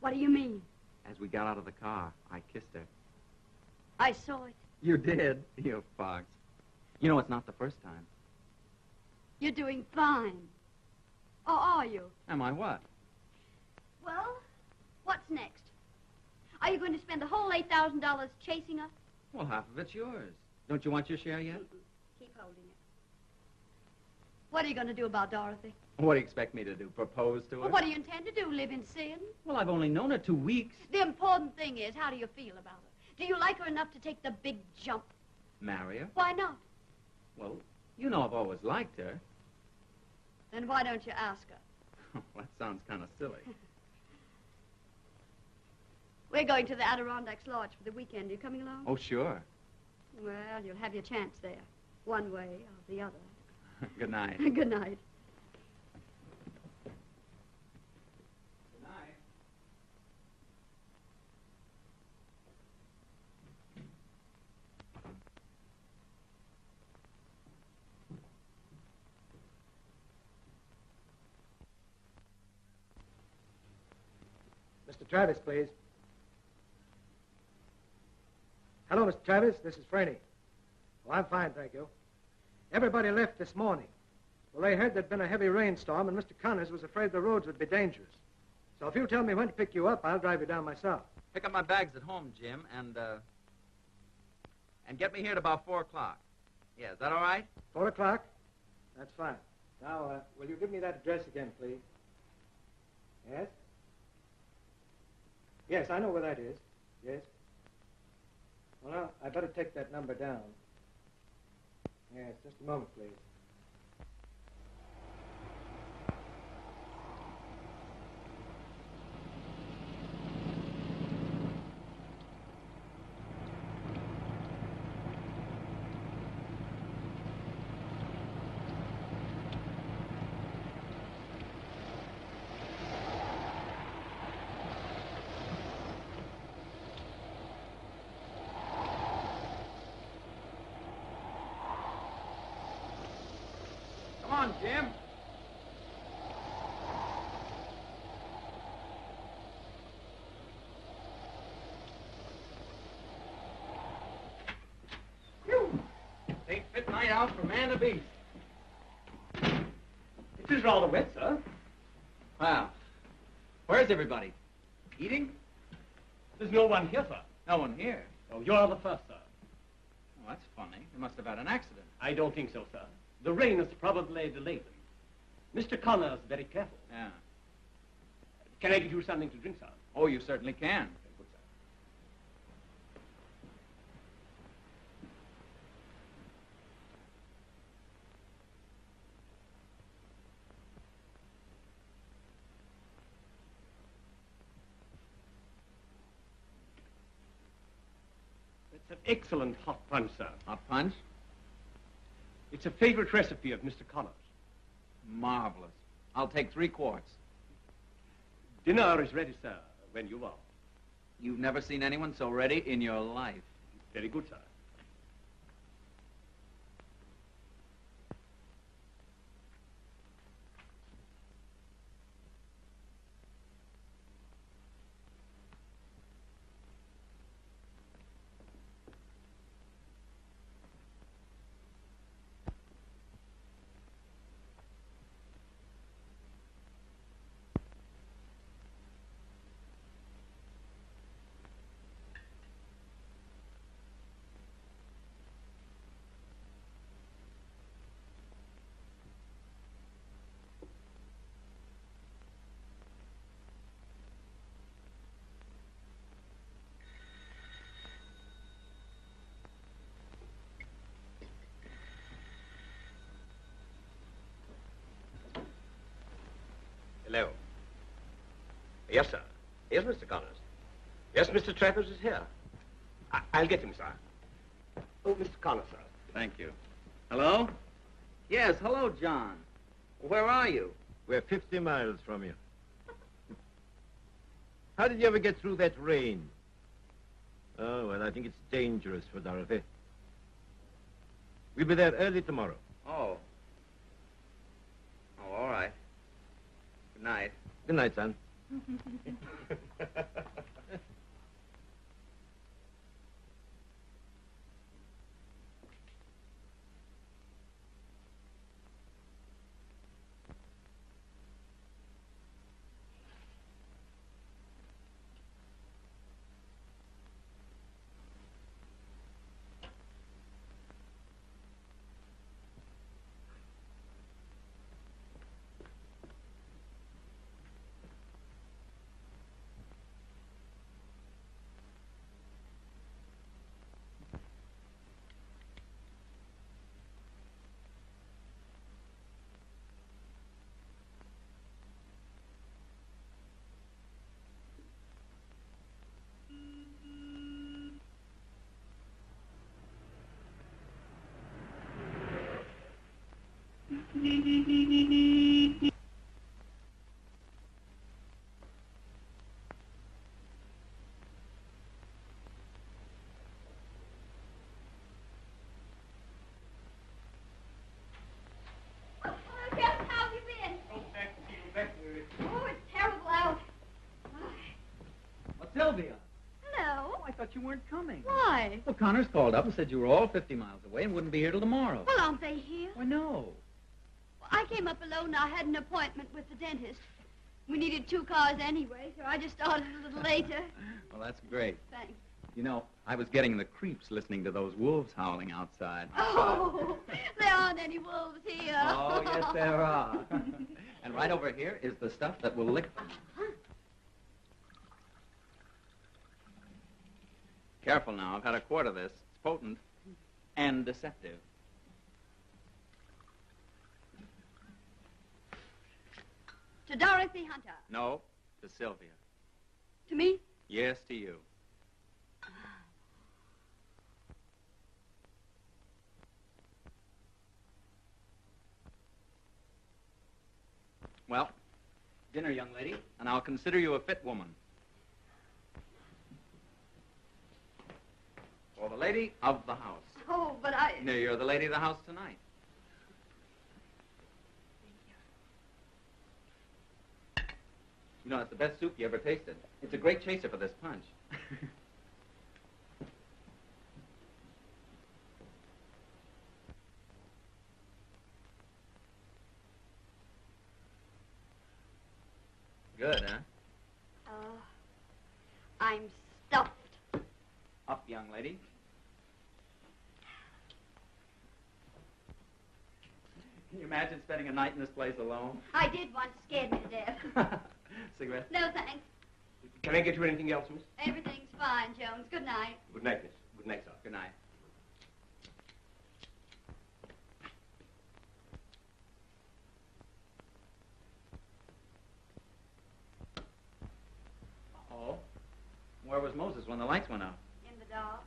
What do you mean? As we got out of the car, I kissed her. I saw it. You did? You fox. You know, it's not the first time. You're doing fine. Or are you? Am I what? Well, what's next? Are you going to spend the whole $8,000 chasing her? Well, half of it's yours. Don't you want your share yet? Keep holding it. What are you going to do about Dorothy? What do you expect me to do? Propose to her? Well, what do you intend to do? Live in sin? Well, I've only known her 2 weeks. The important thing is, how do you feel about her? Do you like her enough to take the big jump? Marry her? Why not? Well, you know I've always liked her. Then why don't you ask her? That sounds kind of silly. We're going to the Adirondacks Lodge for the weekend. Are you coming along? Oh, sure. Well, you'll have your chance there. One way or the other. Good night. Good night. Mr. Travis, please. Hello, Mr. Travis. This is Franny. Oh, I'm fine, thank you. Everybody left this morning. Well, they heard there'd been a heavy rainstorm, and Mr. Connors was afraid the roads would be dangerous. So if you'll tell me when to pick you up, I'll drive you down myself. Pick up my bags at home, Jim, and get me here at about 4 o'clock. Yeah, is that all right? 4 o'clock? That's fine. Now, will you give me that address again, please? Yes? Yes, I know where that is. Yes. Well, now, I better take that number down. Yes, just a moment, please. Come on, Jim. Ain't fit night out for man or beast. It is rather wet, sir. Wow. Where's everybody? Eating? There's no one here, sir. No one here. Oh, you are the first, sir. Oh, that's funny. They must have had an accident. I don't think so, sir. The rain has probably delayed them. Mr. Connor's very careful. Yeah. Can I get you something to drink, sir? Oh, you certainly can. Very good, sir. It's an excellent hot punch, sir. Hot punch? It's a favorite recipe of Mr. Connor's. Marvelous. I'll take 3 quarts. Dinner is ready, sir, when you are. You've never seen anyone so ready in your life. Very good, sir. Hello. Yes, sir. Yes, Mr. Connors. Yes, Mr. Travers is here. I'll get him, sir. Oh, Mr. Connors, sir. Thank you. Hello? Yes, hello, John. Where are you? We're 50 miles from you. How did you ever get through that rain? Oh, well, I think it's dangerous for Dorothy. We'll be there early tomorrow. Oh. Oh, all right. Good night. Good night, son. Sylvia. Hello. Oh, I thought you weren't coming. Why? Well, Connors called up and said you were all 50 miles away and wouldn't be here till tomorrow. Well, aren't they here? Why, no. Well, I came up alone. I had an appointment with the dentist. We needed 2 cars anyway, so I just started a little later. Well, that's great. Thanks. You know, I was getting the creeps listening to those wolves howling outside. Oh, there aren't any wolves here. Oh, yes, there are. And right over here is the stuff that will lick them. Careful now. I've had a quart of this. It's potent and deceptive. To Dorothy Hunter. No, to Sylvia. To me? Yes, to you. Well, dinner, young lady, and I'll consider you a fit woman. For the lady of the house. Oh, but I... No, you're the lady of the house tonight. You know, it's the best soup you ever tasted. It's a great chaser for this punch. Good, huh? I'm stuffed. Up, young lady. Can you imagine spending a night in this place alone? I did once. Scared me to death. Cigarette? No, thanks. Can I get you anything else, miss? Everything's fine, Jones. Good night. Good night, miss. Good night, sir. Good night. Oh, where was Moses when the lights went out? In the dark.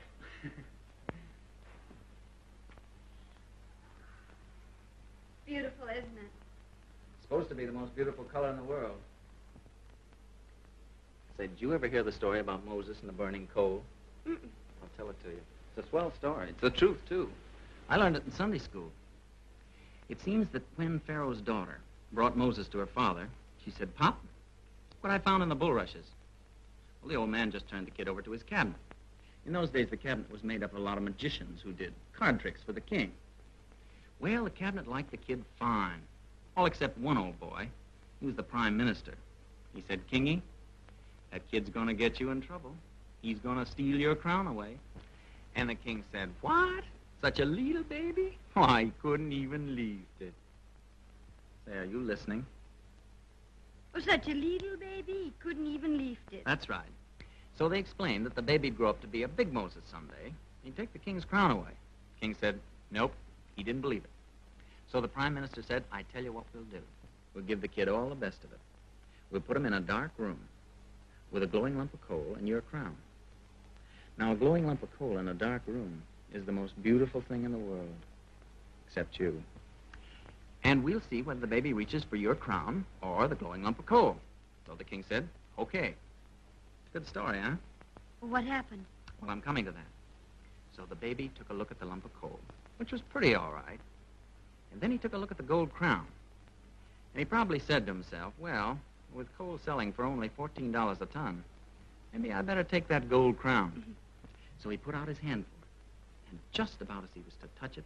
Beautiful, isn't it? Supposed to be the most beautiful color in the world. Say, did you ever hear the story about Moses and the burning coal? Mm-mm. I'll tell it to you. It's a swell story. It's the truth, too. I learned it in Sunday school. It seems that when Pharaoh's daughter brought Moses to her father, she said, "Pop, look what I found in the bulrushes." Well, the old man just turned the kid over to his cabinet. In those days, the cabinet was made up of a lot of magicians who did card tricks for the king. Well, the cabinet liked the kid fine, all except one old boy. He was the prime minister. He said, "Kingy, that kid's going to get you in trouble. He's going to steal your crown away." And the king said, "What? Such a little baby? Why, he couldn't even lift it." Say, are you listening? Oh, such a little baby, he couldn't even lift it. That's right. So they explained that the baby'd grow up to be a big Moses someday. He'd take the king's crown away. The king said, nope, he didn't believe it. So the prime minister said, "I tell you what we'll do. We'll give the kid all the best of it. We'll put him in a dark room with a glowing lump of coal and your crown." Now, a glowing lump of coal in a dark room is the most beautiful thing in the world, except you. And we'll see whether the baby reaches for your crown or the glowing lump of coal. So the king said, okay. Good story, huh? Well, what happened? Well, I'm coming to that. So the baby took a look at the lump of coal, which was pretty all right. And then he took a look at the gold crown. And he probably said to himself, well, with coal selling for only $14 a ton, maybe I better take that gold crown. So he put out his hand for it. And just about as he was to touch it,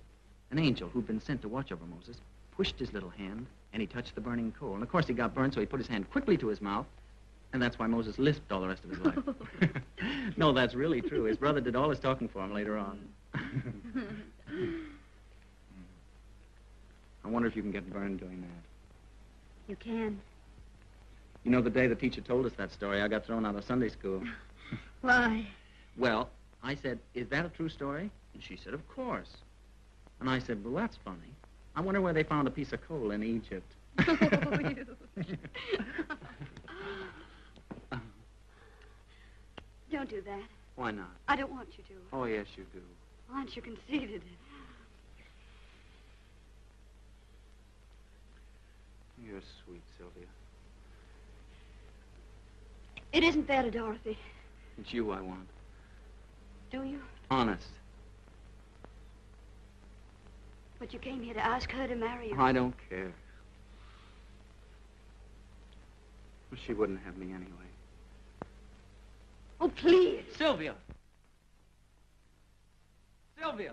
an angel who'd been sent to watch over Moses pushed his little hand, and he touched the burning coal. And, of course, he got burned, so he put his hand quickly to his mouth, and that's why Moses lisped all the rest of his life. No, that's really true. His brother did all his talking for him later on. I wonder if you can get burned doing that. You can. You know, the day the teacher told us that story, I got thrown out of Sunday school. Why? Well, I said, "Is that a true story?" And she said, "Of course." And I said, "Well, that's funny. I wonder where they found a piece of coal in Egypt." Oh, you. Don't do that. Why not? I don't want you to. Oh, yes, you do. Aren't you conceited? You're sweet, Sylvia. It isn't fair to Dorothy. It's you I want. Do you? Honest. But you came here to ask her to marry you. I don't care. Well, she wouldn't have me anyway. Oh, please. Sylvia! Sylvia!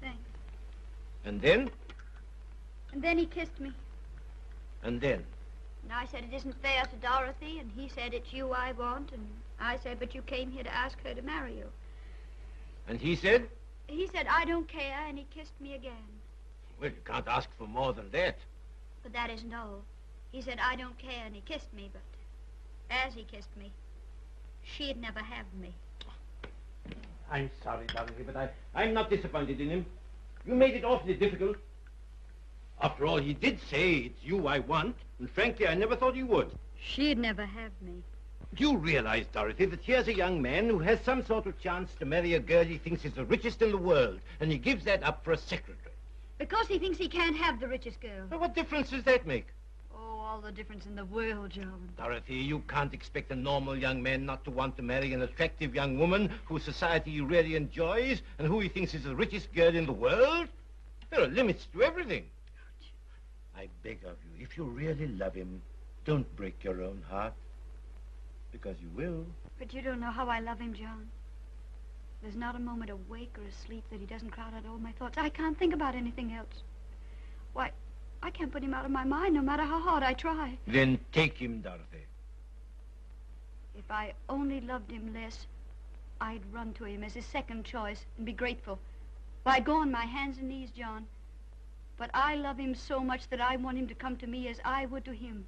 Thanks. And then? And then he kissed me. And then? And I said it isn't fair to Dorothy, and he said it's you I want, and I said, but you came here to ask her to marry you. And he said? He said, I don't care, and he kissed me again. Well, you can't ask for more than that. But that isn't all. He said, I don't care, and he kissed me, but as he kissed me, she'd never have me. I'm sorry, Dorothy, but I'm not disappointed in him. You made it awfully difficult. After all, he did say it's you I want, and frankly, I never thought he would. She'd never have me. Do you realize, Dorothy, that here's a young man who has some sort of chance to marry a girl he thinks is the richest in the world, and he gives that up for a secretary? Because he thinks he can't have the richest girl. Well, what difference does that make? Oh, all the difference in the world, John. Dorothy, you can't expect a normal young man not to want to marry an attractive young woman whose society he really enjoys and who he thinks is the richest girl in the world. There are limits to everything. I beg of you, if you really love him, don't break your own heart. Because you will. But you don't know how I love him, John. There's not a moment awake or asleep that he doesn't crowd out all my thoughts. I can't think about anything else. Why, I can't put him out of my mind no matter how hard I try. Then take him, Dorothy. If I only loved him less, I'd run to him as his second choice and be grateful. Well, I'd go on my hands and knees, John. But I love him so much that I want him to come to me as I would to him.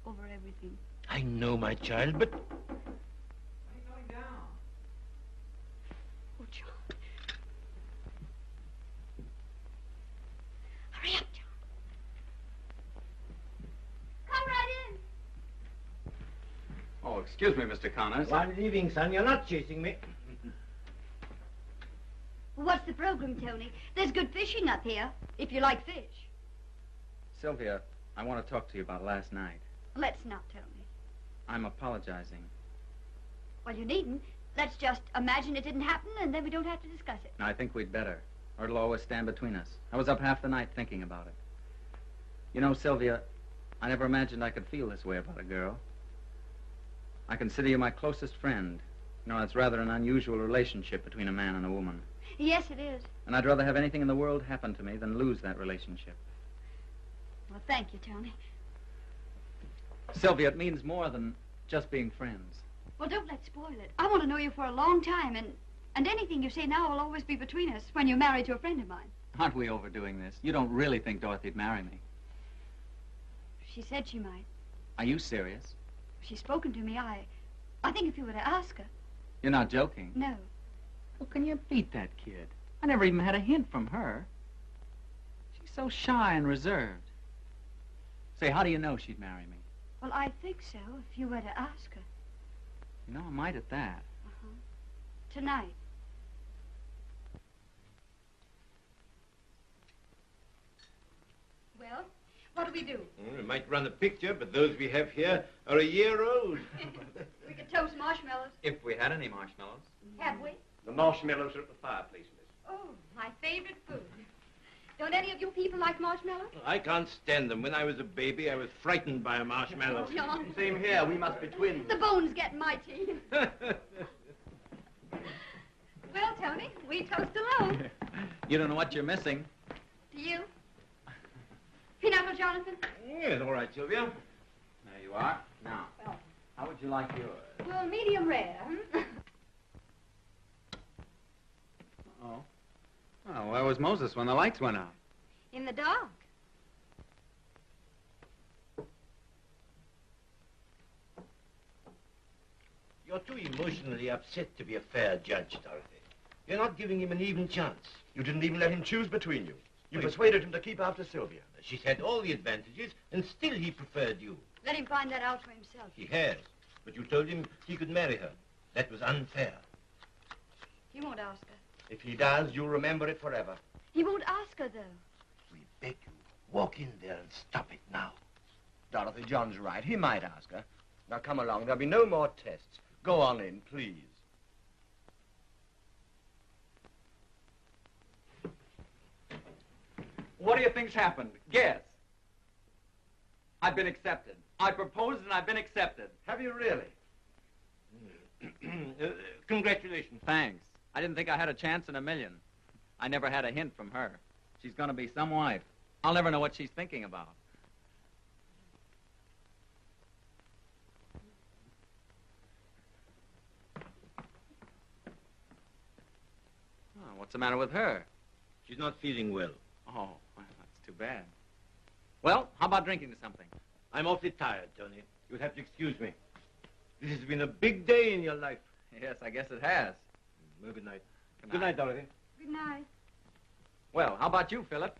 Over everything. I know, my child, but... I'm going down. Oh, John. Hurry up, John. Come right in. Oh, excuse me, Mr. Connors. Well, I'm leaving, son. You're not chasing me. Well, what's the program, Tony? There's good fishing up here, if you like fish. Sylvia, I want to talk to you about last night. Let's not, Tony. I'm apologizing. Well, you needn't. Let's just imagine it didn't happen, and then we don't have to discuss it. I think we'd better, or it'll always stand between us. I was up half the night thinking about it. You know, Sylvia, I never imagined I could feel this way about a girl. I consider you my closest friend. You know, it's rather an unusual relationship between a man and a woman. Yes, it is. And I'd rather have anything in the world happen to me than lose that relationship. Well, thank you, Tony. Sylvia, it means more than just being friends. Well, don't let's spoil it. I want to know you for a long time, and anything you say now will always be between us when you're married to a friend of mine. Aren't we overdoing this? You don't really think Dorothy'd marry me. She said she might. Are you serious? She's spoken to me. I think if you were to ask her. You're not joking? No. Well, can you beat that kid? I never even had a hint from her. She's so shy and reserved. Say, how do you know she'd marry me? Well, I think so, if you were to ask her. You know, I might at that. Tonight. Well, what do we do? We might run a picture, but those we have here are a year old. We could toast marshmallows. If we had any marshmallows. Have we? The marshmallows are at the fireplace, miss. Oh, my favorite food. Don't any of you people like marshmallows? I can't stand them. When I was a baby, I was frightened by a marshmallow. Oh, John. Same here. We must be twins. The bones get my teeth. Well, Tony, we toast alone. You don't know what you're missing. Do you? Pinochle, Jonathan? Yes, all right, Sylvia. There you are. Now, how would you like yours? Well, medium rare. Oh. Oh, where was Moses when the lights went out? In the dark. You're too emotionally upset to be a fair judge, Dorothy. You're not giving him an even chance. You didn't even let him choose between you. You persuaded him to keep after Sylvia. She's had all the advantages, and still he preferred you. Let him find that out for himself. He has. But you told him he could marry her. That was unfair. He won't ask her. If he does, you'll remember it forever. He won't ask her, though. We beg you, walk in there and stop it now. Dorothy, John's right. He might ask her. Now, come along. There'll be no more tests. Go on in, please. What do you think's happened? Guess. I've been accepted. I proposed and I've been accepted. Have you really? Congratulations. Thanks. I didn't think I had a chance in a million. I never had a hint from her. She's going to be some wife. I'll never know what she's thinking about. Oh, what's the matter with her? She's not feeling well. Oh, well, that's too bad. Well, how about drinking something? I'm awfully tired, Tony. You'll have to excuse me. This has been a big day in your life. Yes, I guess it has. Well, good night. Good night, Dorothy. Good night. Well, how about you, Philip?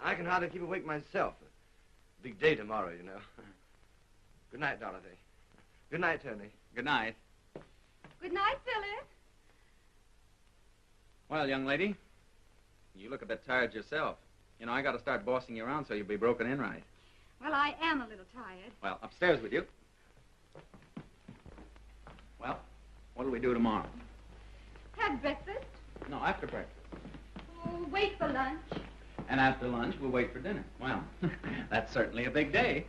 I can hardly keep awake myself. Big day tomorrow, you know. Good night, Dorothy. Good night, Tony. Good night. Good night, Philip. Well, young lady, you look a bit tired yourself. You know, I got to start bossing you around so you'll be broken in right. Well, I am a little tired. Well, upstairs with you. Well, what'll we do tomorrow? Have breakfast. No, after breakfast. Oh, wait for lunch. And after lunch, we'll wait for dinner. Well, that's certainly a big day.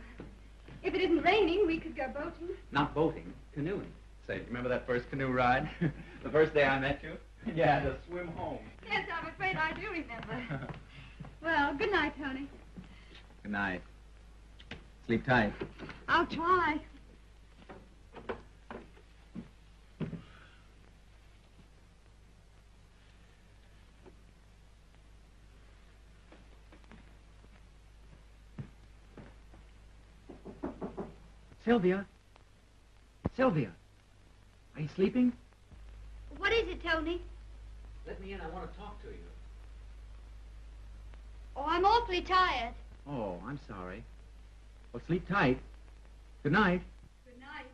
If it isn't raining, we could go boating. Not boating, canoeing. Say, remember that first canoe ride? The first day I met you? You had to swim home. Yes, I'm afraid I do remember. Well, good night, Tony. Good night. Sleep tight. I'll try. Sylvia? Sylvia? Are you sleeping? What is it, Tony? Let me in. I want to talk to you. Oh, I'm awfully tired. Oh, I'm sorry. Well, sleep tight. Good night. Good night.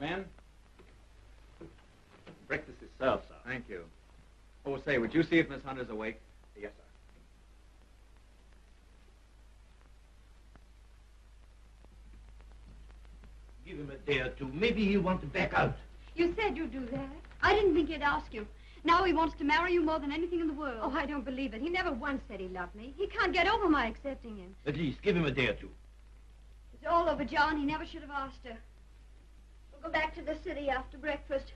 Come in. Breakfast is served, sir. Thank you. Oh, say, would you see if Miss Hunter's awake? Yes, sir. Give him a day or two. Maybe he'll want to back out. You said you'd do that. I didn't think he'd ask you. Now he wants to marry you more than anything in the world. Oh, I don't believe it. He never once said he loved me. He can't get over my accepting him. At least, give him a day or two. It's all over, John. He never should have asked her. We'll go back to the city after breakfast.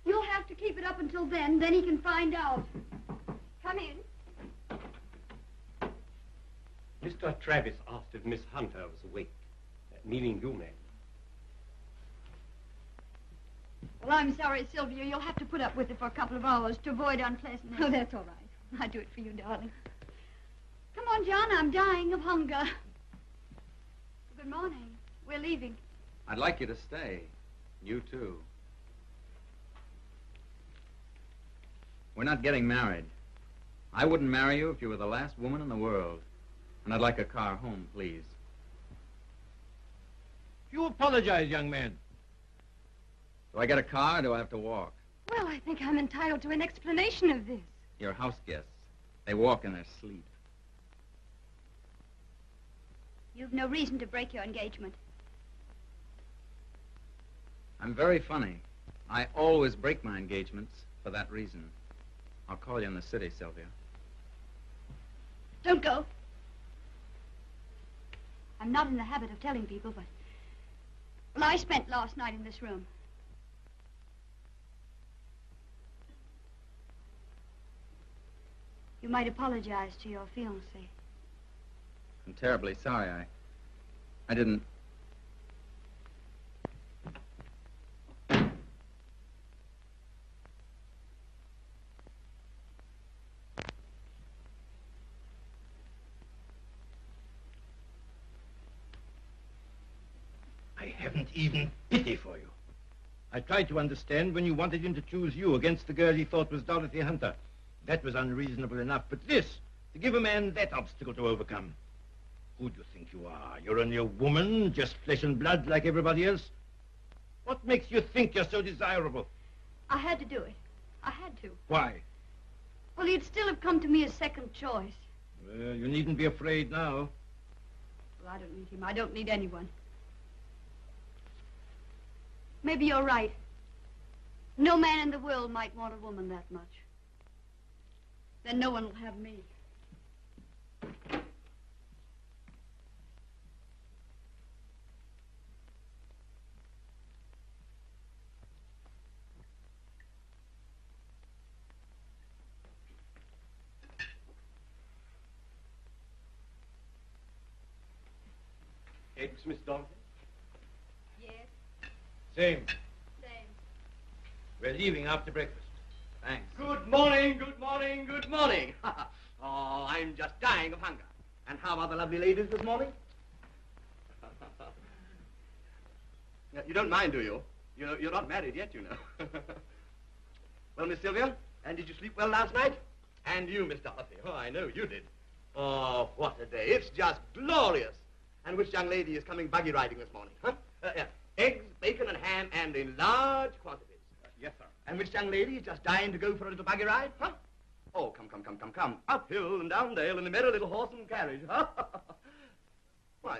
You'll have to keep it up until then he can find out. Come in. Mr. Travis asked if Miss Hunter was awake, meaning you, ma'am. Well, I'm sorry, Sylvia. You'll have to put up with it for a couple of hours to avoid unpleasantness. Oh, that's all right. I'll do it for you, darling. Come on, John. I'm dying of hunger. Good morning. We're leaving. I'd like you to stay. You, too. We're not getting married. I wouldn't marry you if you were the last woman in the world. And I'd like a car home, please. You apologize, young man. Do I get a car or do I have to walk? Well, I think I'm entitled to an explanation of this. Your house guests. They walk in their sleep. You've no reason to break your engagement. I'm very funny. I always break my engagements for that reason. I'll call you in the city, Sylvia. Don't go. I'm not in the habit of telling people, but... Well, I spent last night in this room. You might apologize to your fiancé. I'm terribly sorry. I didn't... I haven't even pity for you. I tried to understand when you wanted him to choose you against the girl he thought was Dorothy Hunter. That was unreasonable enough, but this, to give a man that obstacle to overcome. Who do you think you are? You're only a woman, just flesh and blood like everybody else. What makes you think you're so desirable? I had to do it. I had to. Why? Well, he'd still have come to me as second choice. Well, you needn't be afraid now. Well, I don't need him. I don't need anyone. Maybe you're right. No man in the world might want a woman that much. Then no one will have me. Eggs, Miss Dorothy? Yes. Same. Same. We're leaving after breakfast. Thanks. Good morning, good morning, good morning. Oh, I'm just dying of hunger. And how are the lovely ladies this morning? You don't mind, do you? You're not married yet, you know. Well, Miss Sylvia, and did you sleep well last night? And you, Miss Dorothy. Oh, I know you did. Oh, what a day. It's just glorious. And which young lady is coming buggy riding this morning, huh? Yeah. Eggs, bacon, and ham, and in large quantities. Yes, sir. And which young lady is just dying to go for a little buggy ride, huh? Oh, come. Uphill and down dale in a merry little horse and carriage, huh? Why,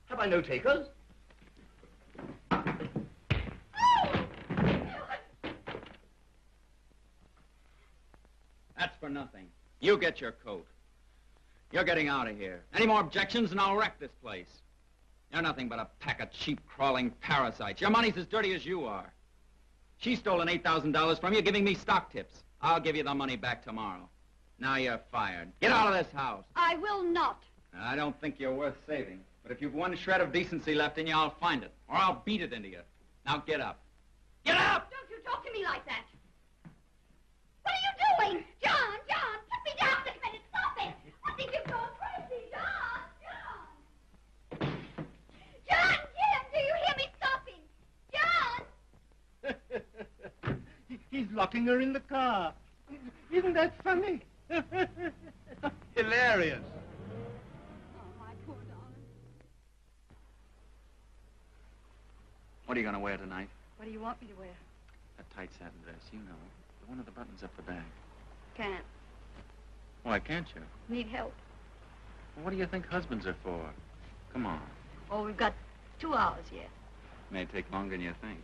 have I no takers? That's for nothing. You get your coat. You're getting out of here. Any more objections and I'll wreck this place. You're nothing but a pack of cheap, crawling parasites. Your money's as dirty as you are. She stole an $8,000 from you, giving me stock tips. I'll give you the money back tomorrow. Now you're fired. Get out of this house. I will not. I don't think you're worth saving. But if you've one shred of decency left in you, I'll find it. Or I'll beat it into you. Now get up. Get up! Don't you talk to me like that. What are you doing? John, put me down this minute. Stop it. I think you're going crazy. John. John, get him. Do you hear me? Stop him. John. He's locking her in the car. Isn't that funny? Hilarious. Oh, my poor darling. What are you going to wear tonight? What do you want me to wear? That tight satin dress, you know. The one with the buttons up the back. Can't. Why can't you? Need help. Well, what do you think husbands are for? Come on. Oh, we've got 2 hours yet. May take longer than you think.